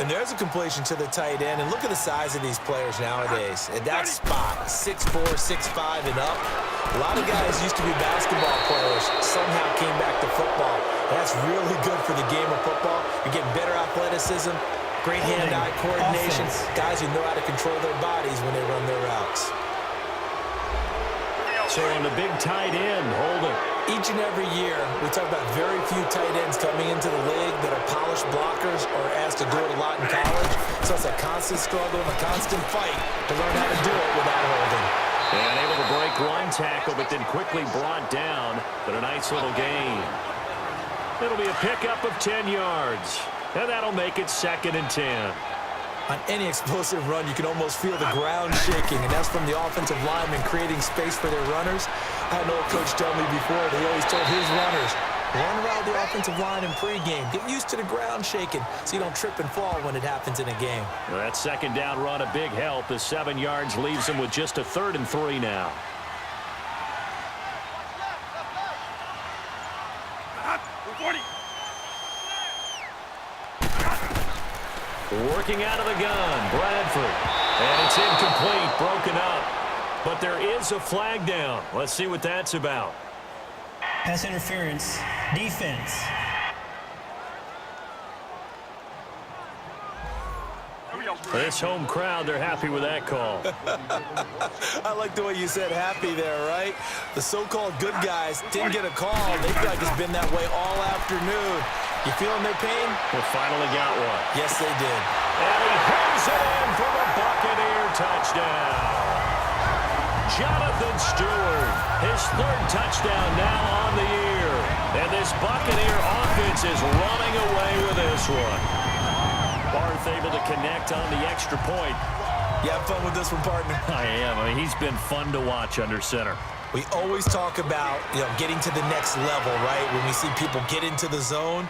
And there's a completion to the tight end. And look at the size of these players nowadays. At that spot, 6'4", 6'5", and up. A lot of guys used to be basketball players, somehow came back to football. And that's really good for the game of football. You're getting better athleticism, great hand-eye coordination, guys who know how to control their bodies when they run their routes. So on the big tight end, Holden. Each and every year, we talk about very few tight ends coming into the league that are polished blockers or asked to do it a lot in college. So it's a constant struggle and a constant fight to learn how to do it without holding. And able to break one tackle, but then quickly brought down. But a nice little gain. It'll be a pickup of 10 yards. And that'll make it 2nd and 10. On any explosive run, you can almost feel the ground shaking, and that's from the offensive linemen creating space for their runners. I had an old coach tell me before that he always told his runners, run around the offensive line in pregame. Get used to the ground shaking so you don't trip and fall when it happens in a game. Well, that second down run, a big help. The 7 yards leaves him with just a 3rd and 3 now. Working out of the gun, Bradford. And it's incomplete, broken up. But there is a flag down. Let's see what that's about. Pass interference. Defense. This home crowd, they're happy with that call. I like the way you said happy there, right? The so-called good guys didn't get a call. They feel like it's been that way all afternoon. You feeling their pain? They finally got one. Yes, they did. And he hits it in for the Buccaneer touchdown. Jonathan Stewart, his 3rd touchdown now on the year. And this Buccaneer offense is running away with this one. Barth able to connect on the extra point. You have fun with this one, partner? I am. I mean, he's been fun to watch under center. We always talk about, getting to the next level, right? When we see people get into the zone.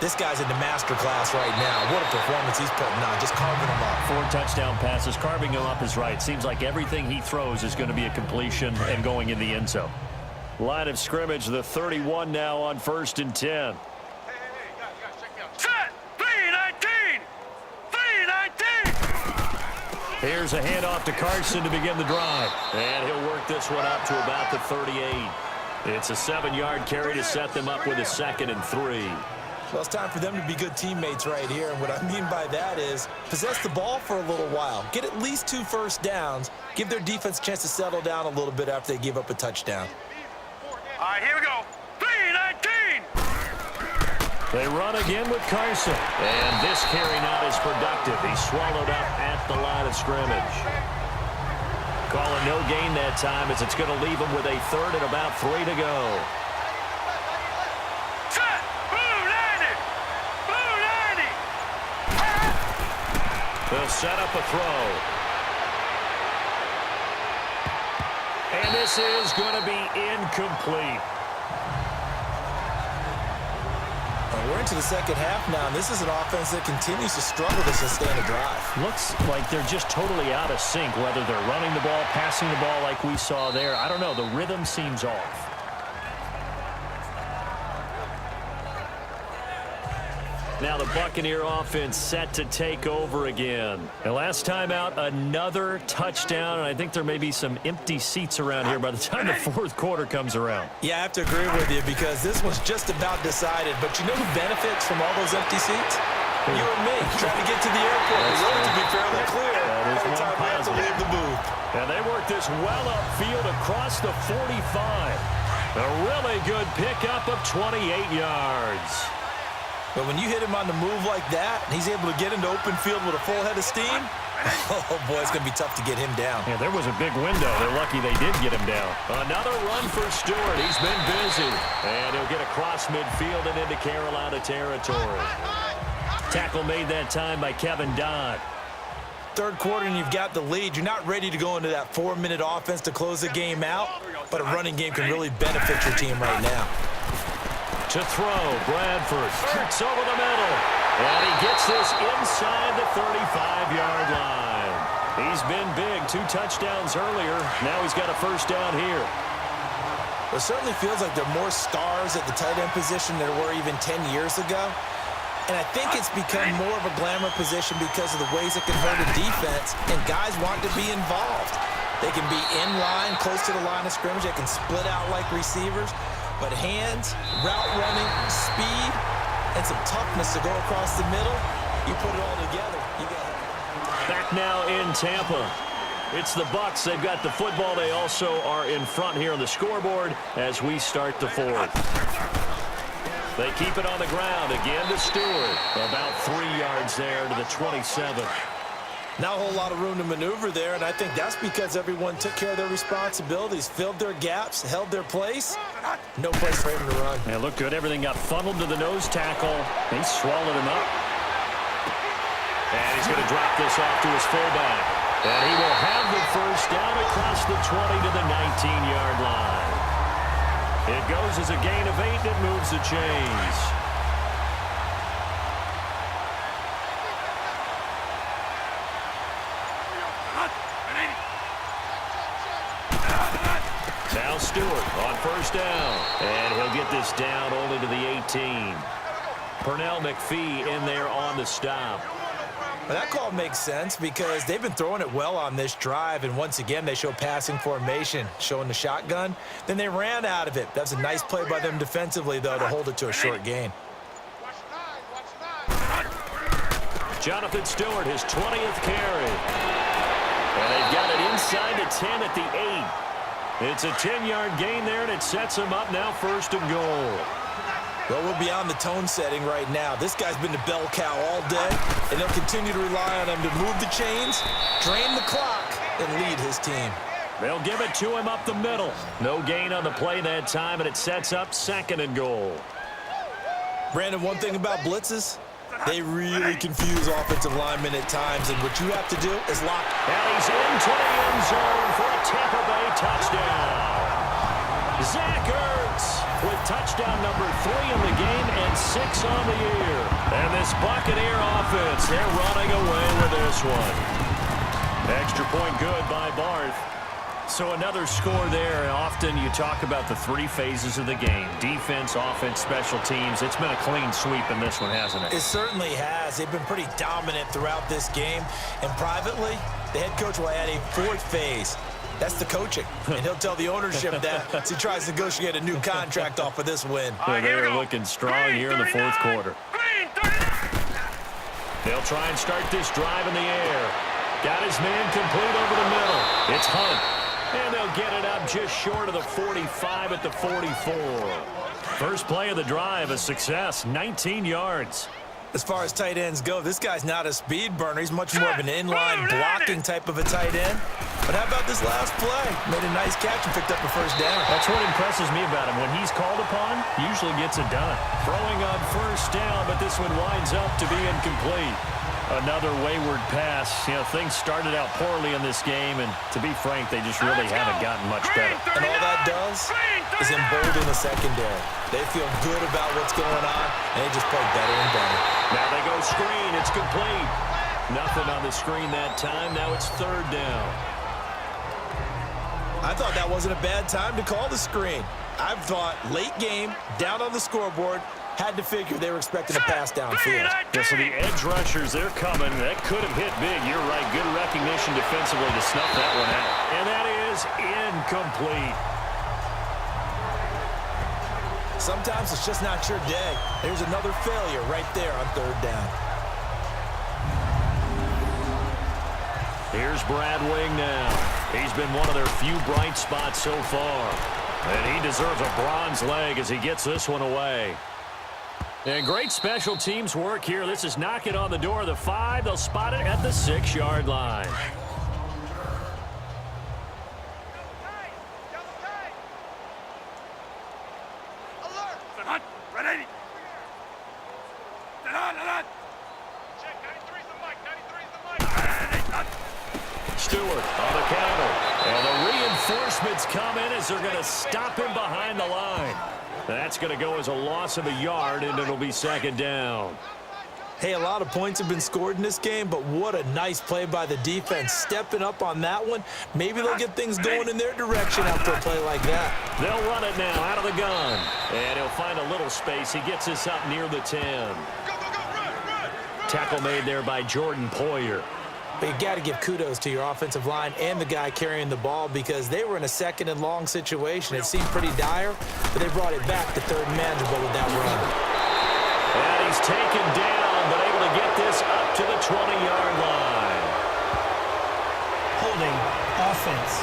This guy's in the master class right now. What a performance he's putting on, just carving them up. 4 touchdown passes. Carving him up is right. Seems like everything he throws is going to be a completion and going in the end zone. Line of scrimmage, the 31 now on 1st and 10. Set! 3-19! 3-19! Here's a handoff to Carson to begin the drive. And he'll work this one up to about the 38. It's a 7-yard carry to set them up with a 2nd and 3. Well, it's time for them to be good teammates right here. And what I mean by that is possess the ball for a little while. Get at least 2 first downs. Give their defense a chance to settle down a little bit after they give up a touchdown. All right, here we go. 3-19! They run again with Carson. And this carry not as productive. He's swallowed up at the line of scrimmage. Calling no gain that time as it's going to leave him with a 3rd and about 3 to go. They'll set up a throw. And this is going to be incomplete. We're into the second half now, and this is an offense that continues to struggle to sustain a drive. Looks like they're just totally out of sync, whether they're running the ball, passing the ball like we saw there. I don't know. The rhythm seems off. Now the Buccaneer offense set to take over again. And last time out, another touchdown, and I think there may be some empty seats around here by the time the fourth quarter comes around. Yeah, I have to agree with you because this one's just about decided. But you know who benefits from all those empty seats? You and me, trying to get to the airport. We want it to be fairly clear every time we have to leave the booth. And they work this well upfield across the 45. A really good pickup of 28 yards. But when you hit him on the move like that, and he's able to get into open field with a full head of steam, oh, boy, it's going to be tough to get him down. Yeah, there was a big window. They're lucky they did get him down. Another run for Stewart. He's been busy. And he'll get across midfield and into Carolina territory. Tackle made that time by Kevin Dodd. Third quarter, and you've got the lead. You're not ready to go into that 4-minute offense to close the game out, but a running game can really benefit your team right now. To throw, Bradford kicks over the middle, and he gets this inside the 35-yard line. He's been big, 2 touchdowns earlier. Now he's got a first down here. It certainly feels like there are more stars at the tight end position than there were even 10 years ago. And I think it's become more of a glamour position because of the ways it can hurt a defense, and guys want to be involved. They can be in line, close to the line of scrimmage. They can split out like receivers. But hands, route running, speed, and some toughness to go across the middle, you put it all together, you got it. Back now in Tampa. It's the Bucs. They've got the football. They also are in front here on the scoreboard as we start the fourth. They keep it on the ground. Again to Stewart. About 3 yards there to the 27. Not a whole lot of room to maneuver there, and I think that's because everyone took care of their responsibilities, filled their gaps, held their place. No place for him to run. Yeah, looked good. Everything got funneled to the nose tackle. He swallowed him up. And he's going to drop this off to his fullback. And he will have the first down across the 20 to the 19-yard line. It goes as a gain of 8, and it moves the chains. Now Stewart on first down. And he'll get this down only to the 18. Pernell McPhee in there on the stop. Well, that call makes sense because they've been throwing it well on this drive, and once again they show passing formation, showing the shotgun. Then they ran out of it. That's a nice play by them defensively, though, to hold it to a short gain. Jonathan Stewart, his 20th carry. And they've got it inside the 10 at the 8. It's a 10-yard gain there, and it sets him up now first and goal. Well, we're beyond the tone setting right now. This guy's been the bell cow all day, and they'll continue to rely on him to move the chains, drain the clock, and lead his team. They'll give it to him up the middle. No gain on the play that time, and it sets up second and goal. Brandon, one thing about blitzes, they really confuse offensive linemen at times, and what you have to do is lock. And he's into the end zone for a Tampa Bay touchdown. Zach Ertz with touchdown number 3 in the game and 6 on the year. And this Buccaneer offense, they're running away with this one. Extra point good by Barth. So another score there. Often you talk about the 3 phases of the game. Defense, offense, special teams. It's been a clean sweep in this one, hasn't it? It certainly has. They've been pretty dominant throughout this game. And privately, the head coach will add a 4th phase. That's the coaching. And he'll tell the ownership that as he tries to negotiate a new contract off of this win. They're looking strong here in the fourth quarter. They'll try and start this drive in the air. Got his man complete over the middle. It's Hunt. And they'll get it up just short of the 45 at the 44. First play of the drive, a success, 19 yards. As far as tight ends go, this guy's not a speed burner. He's much more of an inline blocking type of a tight end. But how about this last play? Made a nice catch and picked up a first down. That's what impresses me about him. When he's called upon, he usually gets it done. Throwing on first down, but this one winds up to be incomplete. Another wayward pass. You know, things started out poorly in this game, and to be frank, they just really haven't gotten much better. And all that does is embolden the secondary. They feel good about what's going on, and they just play better and better. Now they go screen. It's complete. Nothing on the screen that time. Now it's third down. I thought that wasn't a bad time to call the screen. I thought late game, down on the scoreboard, had to figure they were expecting a pass downfield. Yeah, so the edge rushers, they're coming. That could have hit big. You're right. Good recognition defensively to snuff that one out. And that is incomplete. Sometimes it's just not your day. There's another failure right there on third down. Here's Brad Wing now. He's been one of their few bright spots so far. And he deserves a bronze leg as he gets this one away. And great special teams work here. This is knocking on the door of the 5. They'll spot it at the 6-yard line. Stewart on the counter. And the reinforcements come in as they're going to stop him behind the line. That's going to go as a loss of a yard, and it'll be second down. Hey, a lot of points have been scored in this game, but what a nice play by the defense. Stepping up on that one. Maybe they'll get things going in their direction after a play like that. They'll run it now out of the gun. And he'll find a little space. He gets us up near the 10. Tackle made there by Jordan Poyer. But you got to give kudos to your offensive line and the guy carrying the ball because they were in a second and long situation. It seemed pretty dire, but they brought it back to third and manageable with that run. And he's taken down, but able to get this up to the 20-yard line. Holding offense.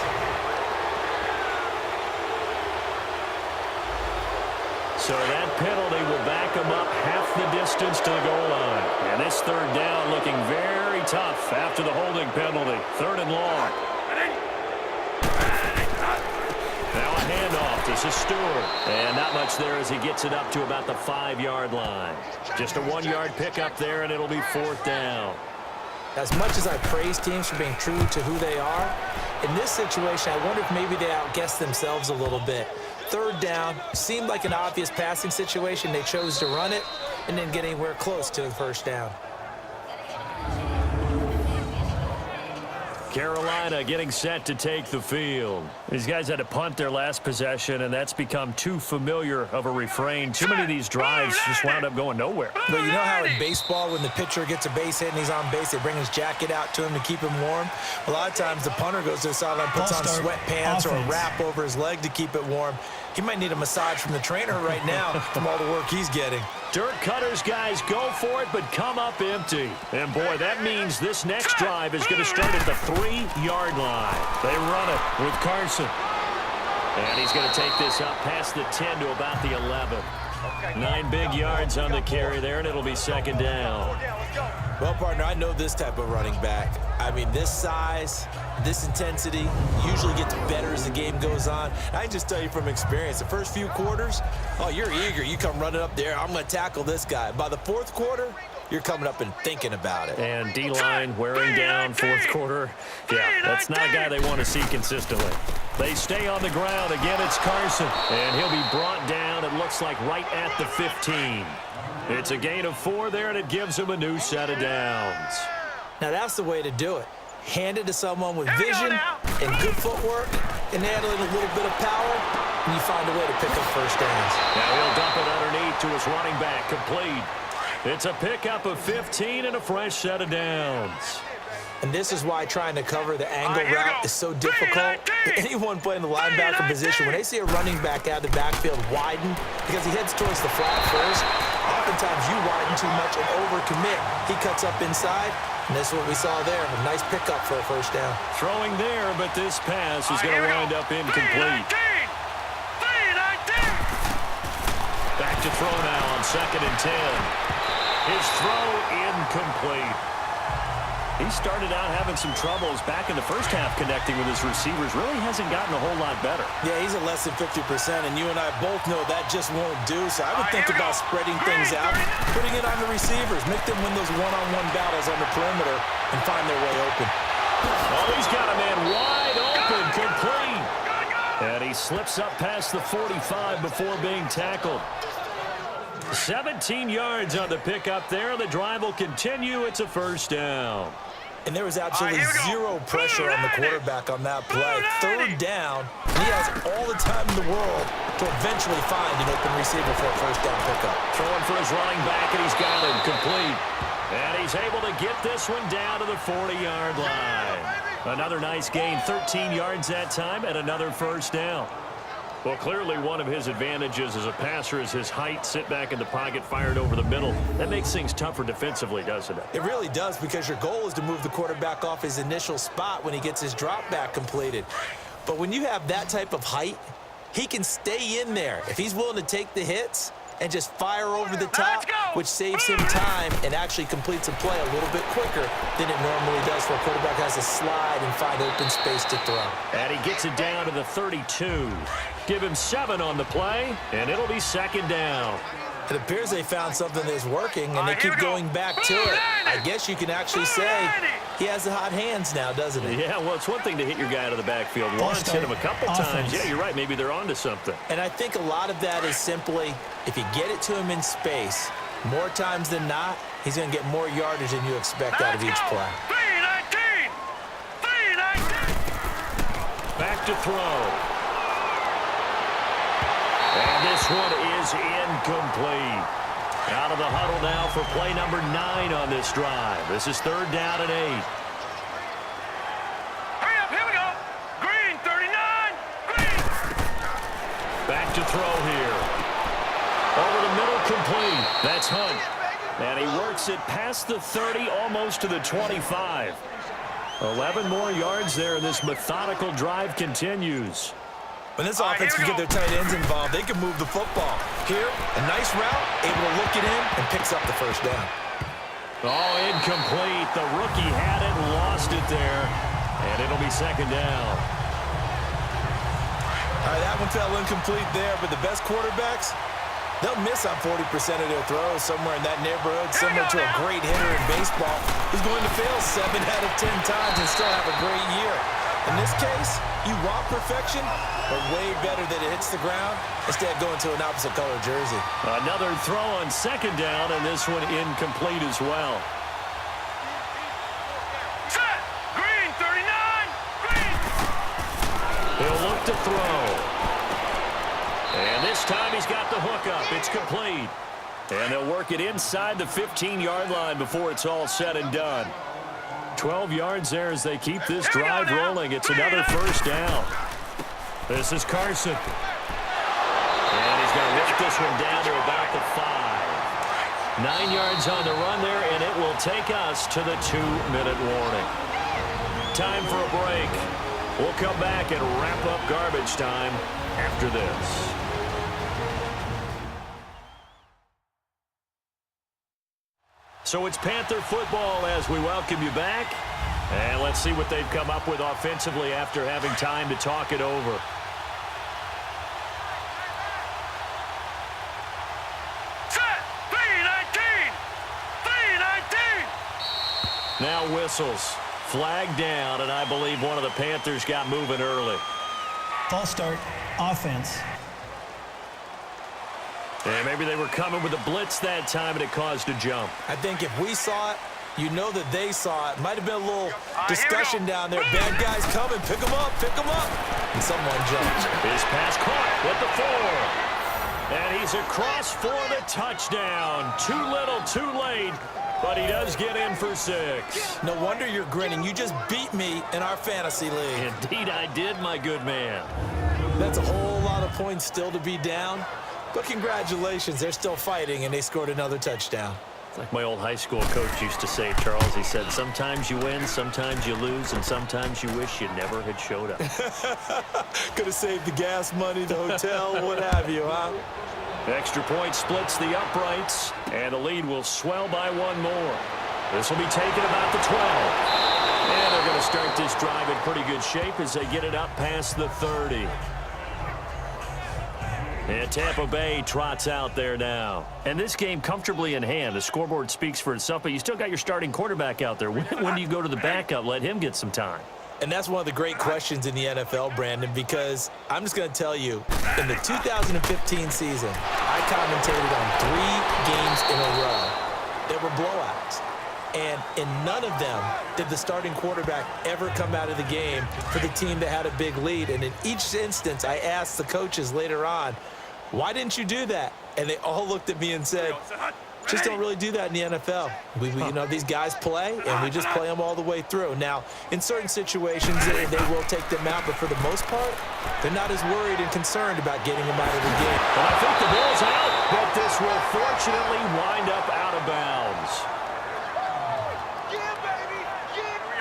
So that penalty will back him up half the distance to the goal line. And this third down looking very tough after the holding penalty. Third and long. Now a handoff. This is Stewart. And not much there as he gets it up to about the 5-yard line. Just a 1-yard pickup there, and it'll be fourth down. As much as I praise teams for being true to who they are, in this situation, I wonder if maybe they outguessed themselves a little bit. Third down, seemed like an obvious passing situation. They chose to run it and didn't get anywhere close to the first down. Carolina getting set to take the field. These guys had to punt their last possession, and that's become too familiar of a refrain. Too many of these drives just wound up going nowhere. But you know how in baseball, when the pitcher gets a base hit and he's on base, they bring his jacket out to him to keep him warm? A lot of times the punter goes to the sideline, puts on sweatpants or a wrap over his leg to keep it warm. He might need a massage from the trainer right now from all the work he's getting. Dirt Cutters guys go for it, but come up empty. And, boy, that means this next drive is going to start at the 3-yard line. They run it with Carson. And he's going to take this up past the 10 to about the 11. 9 big yards on the carry there, and it'll be second down. Well, partner, I know this type of running back. I mean, this size, this intensity usually gets better as the game goes on. I can just tell you from experience, the first few quarters, oh, you're eager. You come running up there, I'm going to tackle this guy. By the fourth quarter, you're coming up and thinking about it. And D-line wearing down fourth quarter. Yeah, that's not a guy they want to see consistently. They stay on the ground. Again, it's Carson. And he'll be brought down, it looks like, right at the 15. It's a gain of 4 there, and it gives him a new set of downs. Now, that's the way to do it. Hand it to someone with vision and good footwork, and add in a little bit of power, and you find a way to pick up first downs. Now he'll dump it underneath to his running back, complete. It's a pickup of 15 and a fresh set of downs. And this is why trying to cover the angle route is so difficult. Anyone playing the linebacker position, when they see a running back out of the backfield widen, because he heads towards the flat first, oftentimes you widen too much and overcommit. He cuts up inside, and this is what we saw there. A nice pickup for a first down. Throwing there, but this pass is going to wind up incomplete. Back to throw now on 2nd and 10. His throw incomplete. He started out having some troubles back in the first half connecting with his receivers. Really hasn't gotten a whole lot better. Yeah, he's at less than 50%, and you and I both know that just won't do. So I would think about spreading things out, putting it on the receivers, make them win those one-on-one battles on the perimeter and find their way open. Oh, he's got a man wide open, complete. And he slips up past the 45 before being tackled. 17 yards on the pickup there. The drive will continue. It's a first down. And there was absolutely zero pressure on the quarterback on that play. Third down, he has all the time in the world to eventually find an open receiver for a first down pickup. Throwing for his running back, and he's got him complete. And he's able to get this one down to the 40-yard line. Another nice gain, 13 yards that time, and another first down. Well, clearly one of his advantages as a passer is his height, sit back in the pocket, fired over the middle. That makes things tougher defensively, doesn't it? It really does, because your goal is to move the quarterback off his initial spot when he gets his drop back completed. But when you have that type of height, he can stay in there if he's willing to take the hits and just fire over the top, which saves him time and actually completes a play a little bit quicker than it normally does, where a quarterback has to slide and find open space to throw. And he gets it down to the 32. Give him 7 on the play, and it'll be second down. It appears they found something that's working, and they keep going back to it. I guess you can actually say he has the hot hands now, doesn't he? Yeah, well, it's one thing to hit your guy out of the backfield once, hit him a couple times. Yeah, you're right. Maybe they're onto something. And I think a lot of that is simply, if you get it to him in space, more times than not, he's going to get more yardage than you expect out of each play. 319! 319! Back to throw. And this one is incomplete. Out of the huddle now for play number 9 on this drive. This is third down and 8. Hurry up, here we go. Green, 39. Green. Back to throw here. Over the middle, complete. That's Hunt. And he works it past the 30, almost to the 25. 11 more yards there, and this methodical drive continues. When this offense can get their tight ends involved, they can move the football. Here, a nice route, able to look it in, and picks up the first down. Oh, incomplete. The rookie had it and lost it there. And it'll be second down. All right, that one fell incomplete there, but the best quarterbacks, they'll miss on 40% of their throws, somewhere in that neighborhood, similar to a great hitter in baseball who's going to fail 7 out of 10 times and still have a great year. In this case, you want perfection, but way better that it hits the ground instead of going to an opposite color jersey. Another throw on second down, and this one incomplete as well. Set. Green, 39. Green. He'll look to throw. And this time he's got the hook up. It's complete. And they'll work it inside the 15-yard line before it's all said and done. 12 yards there as they keep this drive rolling. It's another first down. This is Carson. And he's going to work this one down to about the 5. 9 yards on the run there, and it will take us to the 2-minute warning. Time for a break. We'll come back and wrap up garbage time after this. So it's Panther football as we welcome you back. And let's see what they've come up with offensively after having time to talk it over. Set. 319. 319. Now whistles. Flag down, and I believe one of the Panthers got moving early. False start, offense. And maybe they were coming with a blitz that time, and it caused a jump. I think if we saw it, you know that they saw it. Might have been a little discussion down there. Bad guys coming. Pick them up. Pick them up. And someone jumped. His pass caught with the 4. And he's across for the touchdown. Too little, too late. But he does get in for 6. No wonder you're grinning. You just beat me in our fantasy league. Indeed I did, my good man. That's a whole lot of points still to be down. But congratulations, they're still fighting, and they scored another touchdown. It's like my old high school coach used to say, Charles. He said, sometimes you win, sometimes you lose, and sometimes you wish you never had showed up. Could have saved the gas money, the hotel, what have you, huh? Extra point splits the uprights, and the lead will swell by 1 more. This will be taken about the 12. And they're going to start this drive in pretty good shape as they get it up past the 30. And Tampa Bay trots out there now. And this game comfortably in hand. The scoreboard speaks for itself, but you still got your starting quarterback out there. When do you go to the backup? Let him get some time. And that's one of the great questions in the NFL, Brandon, because I'm just going to tell you, in the 2015 season, I commentated on 3 games in a row that were blowouts. And in none of them did the starting quarterback ever come out of the game for the team that had a big lead. And in each instance, I asked the coaches later on, why didn't you do that? And they all looked at me and said, just don't really do that in the NFL. You know, these guys play, and we just play them all the way through. Now, in certain situations, they will take them out, but for the most part, they're not as worried and concerned about getting them out of the game. Well, I think the ball's out, but this will fortunately wind up out of bounds.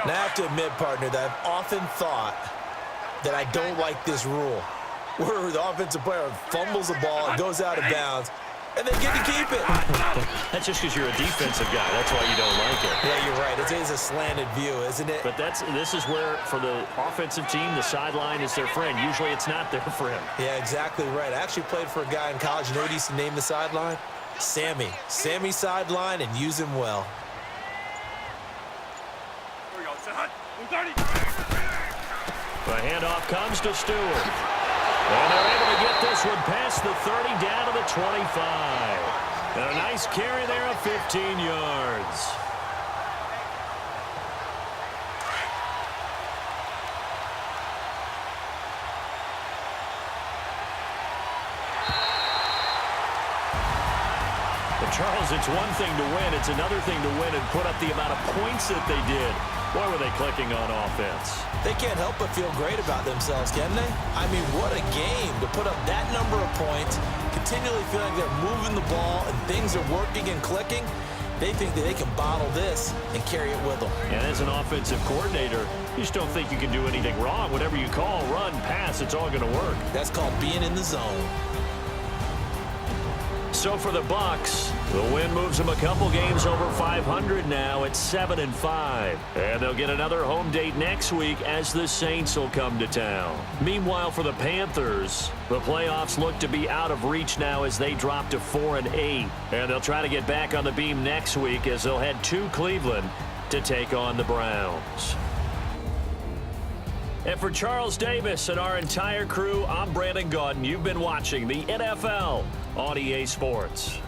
And I have to admit, partner, that I've often thought that I don't like this rule, where the offensive player fumbles the ball, it goes out of bounds, and they get to keep it. That's just because you're a defensive guy. That's why you don't like it. Yeah, you're right. It is a slanted view, isn't it? But this is where, for the offensive team, the sideline is their friend. Usually it's not their friend. Yeah, exactly right. I actually played for a guy in college. You know what he used to name the sideline? Sammy. Sammy sideline, and use him well. The handoff comes to Stewart. And they're able to get this one past the 30 down to the 25. And a nice carry there of 15 yards. But Charles, it's one thing to win. It's another thing to win and put up the amount of points that they did. Boy, were they clicking on offense. They can't help but feel great about themselves, can they? I mean, what a game to put up that number of points, continually feeling they're moving the ball and things are working and clicking. They think that they can bottle this and carry it with them. And as an offensive coordinator, you just don't think you can do anything wrong. Whatever you call, run, pass, it's all going to work. That's called being in the zone. So for the Bucs, the win moves them a couple games over 500 now at 7-5. And they'll get another home date next week as the Saints will come to town. Meanwhile, for the Panthers, the playoffs look to be out of reach now as they drop to 4-8. And they'll try to get back on the beam next week as they'll head to Cleveland to take on the Browns. And for Charles Davis and our entire crew, I'm Brandon Gaudin. You've been watching the NFL on EA Sports.